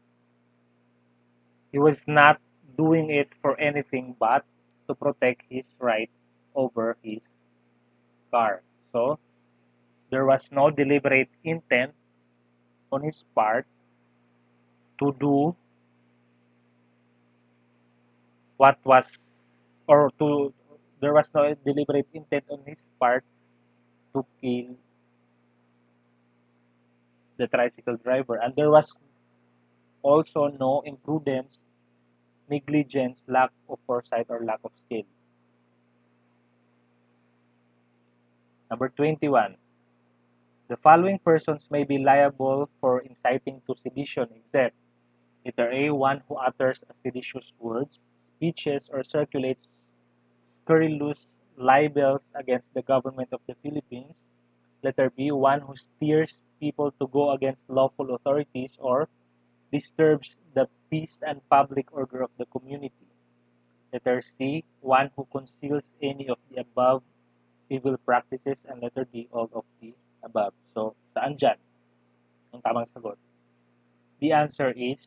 he was not doing it for anything but to protect his right over his car. So, there was no deliberate intent on his part to do what was, or to, there was no deliberate intent on his part to kill the tricycle driver. And there was also no imprudence, negligence, lack of foresight, or lack of skill. Number 21. The following persons may be liable for inciting to sedition except letter A, one who utters seditious words, speeches, or circulates scurrilous libels against the government of the Philippines. Letter B, one who steers people to go against lawful authorities or disturbs the peace and public order of the community. Letter C, one who conceals any of the above evil practices, and letter D, all of the above. So, saan dyan ang tamang sagot? The answer is,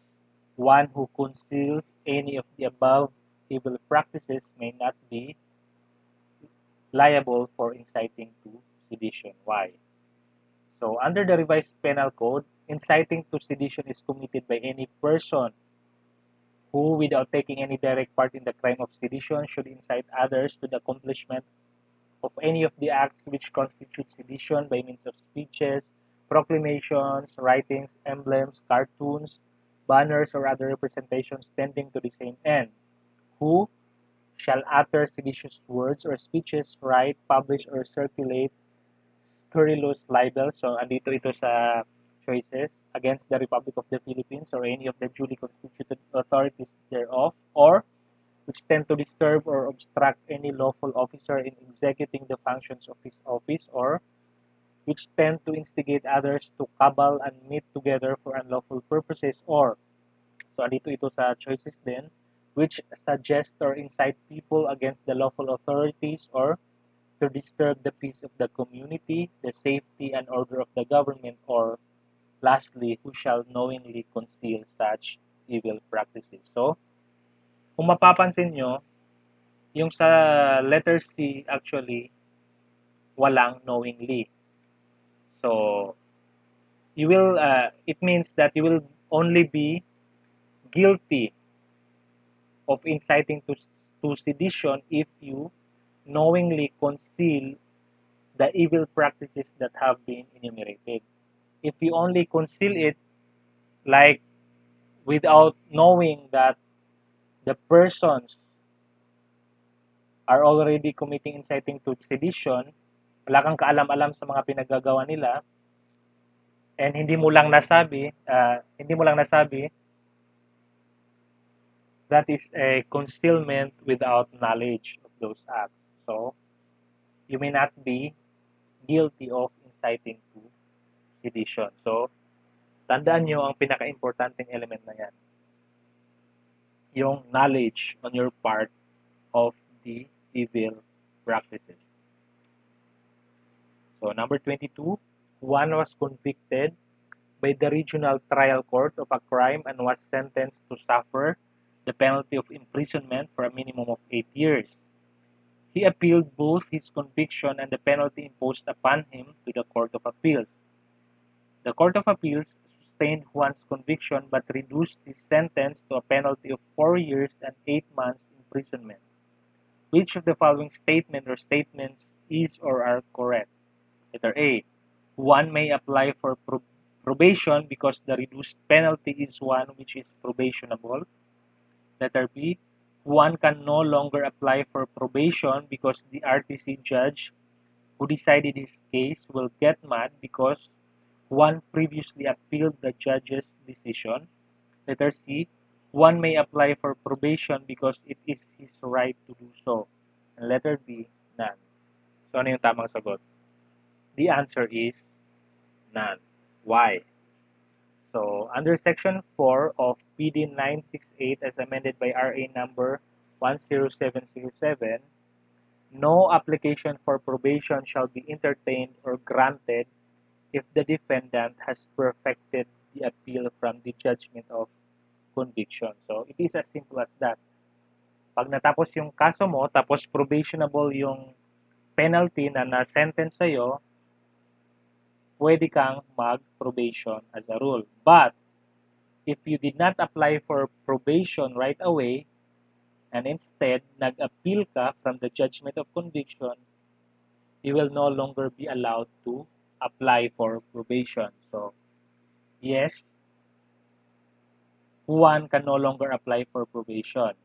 one who conceals any of the above evil practices may not be liable for inciting to sedition. Why? So, under the revised penal code, inciting to sedition is committed by any person who, without taking any direct part in the crime of sedition, should incite others to the accomplishment of any of the acts which constitute sedition by means of speeches, proclamations, writings, emblems, cartoons, banners, or other representations tending to the same end, who shall utter seditious words or speeches, write, publish, or circulate scurrilous libels. So, andito ito sa choices against the Republic of the Philippines or any of the duly constituted authorities thereof, or which tend to disturb or obstruct any lawful officer in executing the functions of his office, or which tend to instigate others to cabal and meet together for unlawful purposes, or, so andito ito sa choices din, which suggest or incite people against the lawful authorities or to disturb the peace of the community, the safety and order of the government, or lastly, who shall knowingly conceal such evil practices. So, kung mapapansin nyo, yung sa letter C, actually, walang knowingly. So, it means that you will only be guilty of inciting to sedition if you knowingly conceal the evil practices that have been enumerated. If you only conceal it, like without knowing that the persons are already committing inciting to sedition, wala kang kaalam-alam sa mga pinagagawa nila, and hindi mo lang nasabi, that is a concealment without knowledge of those acts. So, you may not be guilty of inciting to sedition. So, tandaan nyo ang pinaka-importanting element na yan. Yung knowledge on your part of the evil practices. So, number 22, one was convicted by the regional trial court of a crime and was sentenced to suffer the penalty of imprisonment for a minimum of 8 years. He appealed both his conviction and the penalty imposed upon him to the Court of Appeals. The Court of Appeals sustained Juan's conviction but reduced his sentence to a penalty of 4 years and 8 months imprisonment. Which of the following statement or statements is or are correct? Letter A. Juan may apply for probation because the reduced penalty is one which is probationable. Letter B. Juan can no longer apply for probation because the RTC judge who decided his case will get mad because Juan previously appealed the judge's decision. Letter C. Juan may apply for probation because it is his right to do so. And letter B. None. So ano yung tamang sagot? The answer is none. Why? So, under Section 4 of PD 968 as amended by RA number 10707, no application for probation shall be entertained or granted if the defendant has perfected the appeal from the judgment of conviction. So, it is as simple as that. Pag natapos yung kaso mo, tapos probationable yung penalty na na-sentence sa'yo, pwede kang mag-probation as a rule. But, if you did not apply for probation right away, and instead, nag-appeal ka from the judgment of conviction, you will no longer be allowed to apply for probation. So, yes, Juan can no longer apply for probation.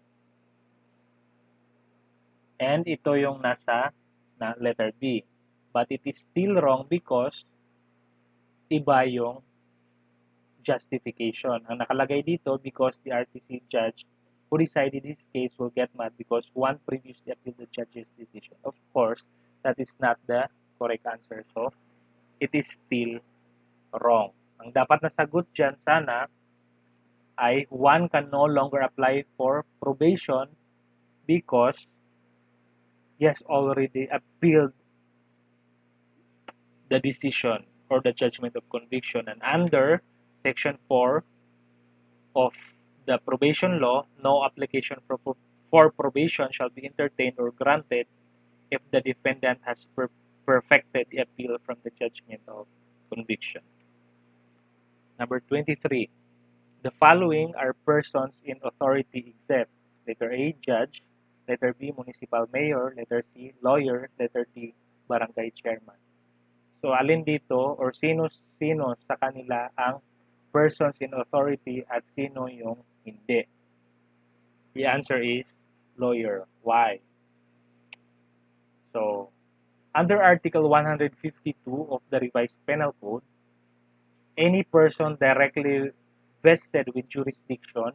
And ito yung nasa letter B. But it is still wrong because iba yung justification. Ang nakalagay dito, because the RTC judge who decided his case will get mad because Juan previously appealed the judge's decision. Of course, that is not the correct answer. So, it is still wrong. Ang dapat na sagot dyan sana ay Juan can no longer apply for probation because he has already appealed the decision or the judgment of conviction. And under Section 4 of the probation law, no application for probation shall be entertained or granted if the defendant has perfected the appeal from the judgment of conviction. Number 23. The following are persons in authority except letter A, judge, letter B, municipal mayor, letter C, lawyer, letter D, barangay chairman. So, alin dito or sino sa kanila ang persons in authority at sino yung hindi? The answer is lawyer. Why? So, under Article 152 of the Revised Penal Code, any person directly vested with jurisdiction,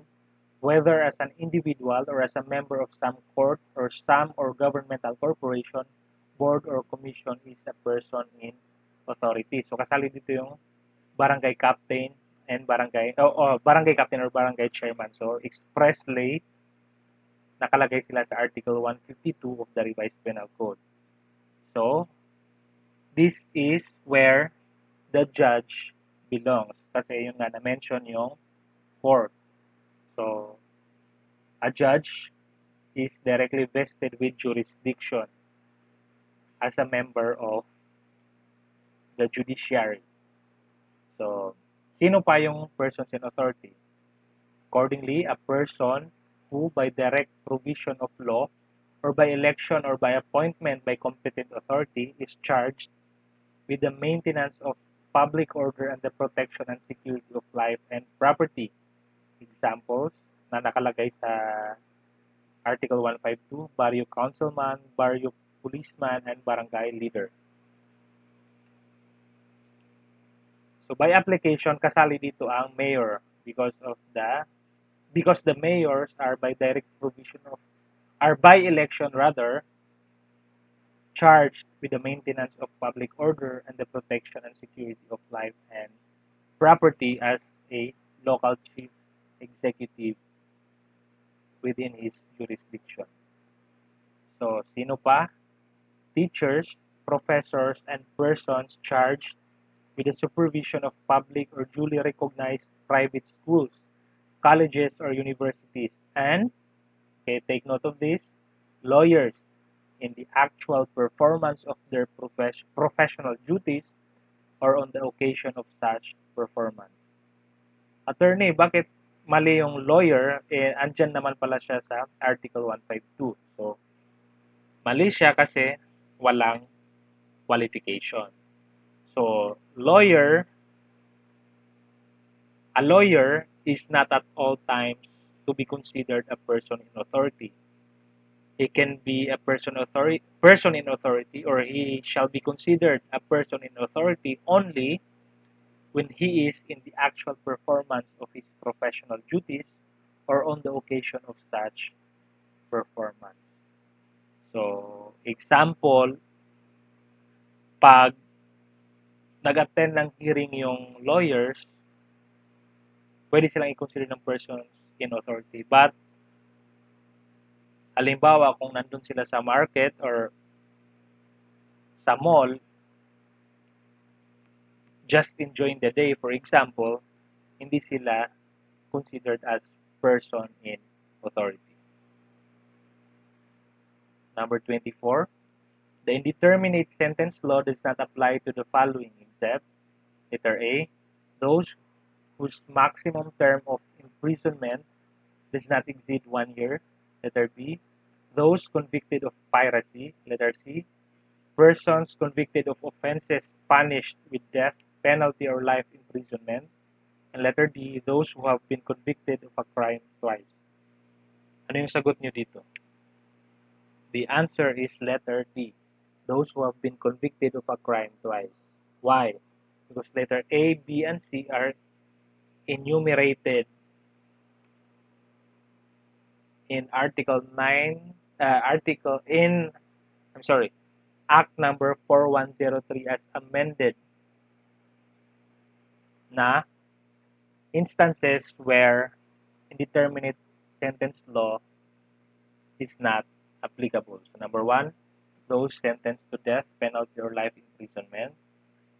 whether as an individual or as a member of some court or governmental corporation, board or commission, is a person in authority. So kasali dito yung barangay captain and barangay captain or barangay chairman. So expressly nakalagay sila sa Article 152 of the Revised Penal Code. So this is where the judge belongs. Kasi yun nga na-mention yung court. So a judge is directly vested with jurisdiction as a member of the judiciary. So, sino pa yung persons in authority? Accordingly, a person who by direct provision of law or by election or by appointment by competent authority is charged with the maintenance of public order and the protection and security of life and property. Examples na nakalagay sa Article 152, barrio councilman, barrio policeman, and barangay leader. So by application, kasali dito ang mayor because the mayors are by direct provision of by election charged with the maintenance of public order and the protection and security of life and property as a local chief executive within his jurisdiction. So sino pa? Teachers, professors, and persons charged with the supervision of public or duly recognized private schools, colleges, or universities. And, okay, take note of this, lawyers in the actual performance of their professional duties or on the occasion of such performance. Attorney, bakit mali yung lawyer? Andyan naman pala siya sa Article 152. So, mali siya kasi walang qualification. So, a lawyer is not at all times to be considered a person in authority. He can be a person in authority, or he shall be considered a person in authority only when he is in the actual performance of his professional duties or on the occasion of such performance. So, example, pag nag-attend ng hearing yung lawyers, pwede silang i-consider ng persons in authority. But, halimbawa, kung nandun sila sa market or sa mall, just enjoying the day, for example, hindi sila considered as person in authority. Number 24, the indeterminate sentence law does not apply to the following except, letter A, those whose maximum term of imprisonment does not exceed 1 year. Letter B, those convicted of piracy. Letter C, persons convicted of offenses punished with death penalty or life imprisonment. And letter D, those who have been convicted of a crime twice. Ano yung sagot nyo dito? The answer is letter D, those who have been convicted of a crime twice. Why? Because letter A, B, and C are enumerated in Act number 4103 as amended na instances where indeterminate sentence law is not applicable. So number 1, those sentenced to death, penalty, or life imprisonment.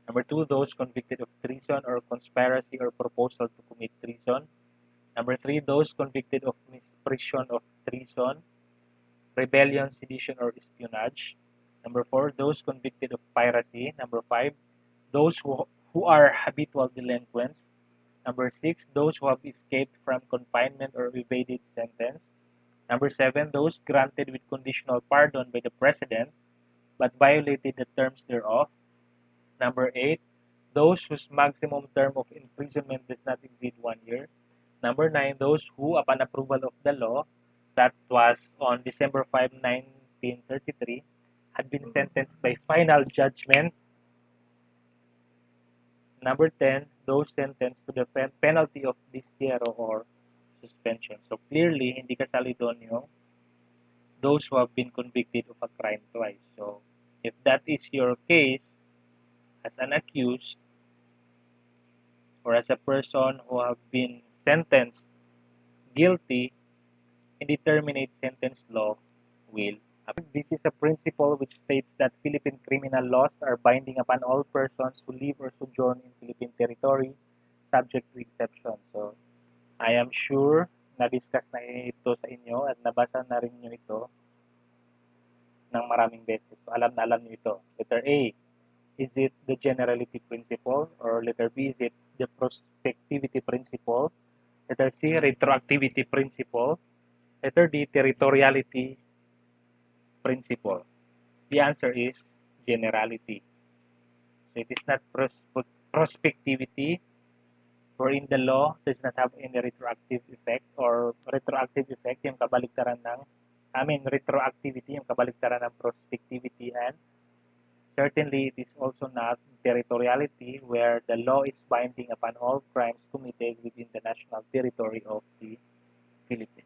Number 2, those convicted of treason or conspiracy or proposal to commit treason. Number 3, those convicted of misprision of treason, rebellion, sedition, or espionage. Number 4, those convicted of piracy. Number 5, those who are habitual delinquents. Number 6, those who have escaped from confinement or evaded sentence. Number 7, those granted with conditional pardon by the President but violated the terms thereof. Number 8, those whose maximum term of imprisonment does not exceed 1 year. Number 9, those who, upon approval of the law, that was on December 5, 1933, had been sentenced by final judgment. Number 10, those sentenced to the penalty of destierro or suspension. So clearly, hindi kasali doon yung those who have been convicted of a crime twice. So if that is your case, as an accused or as a person who have been sentenced guilty, indeterminate sentence law will apply. This is a principle which states that Philippine criminal laws are binding upon all persons who live or sojourn in Philippine territory, subject to exception. So, I am sure na-discuss na ito sa inyo at nabasa na rin nyo ito ng maraming beses. So, alam na alam nyo ito. Letter A, is it the generality principle? Or letter B, is it the prospectivity principle? Letter C, retroactivity principle. Letter D, territoriality principle. The answer is generality. So it is not prospectivity, wherein the law does not have any retroactive effect, or retroactive effect, yung kabaligtaran ng, retroactivity, yung kabaligtaran ng prospectivity, and certainly it is also not territoriality, where the law is binding upon all crimes committed within the national territory of the Philippines.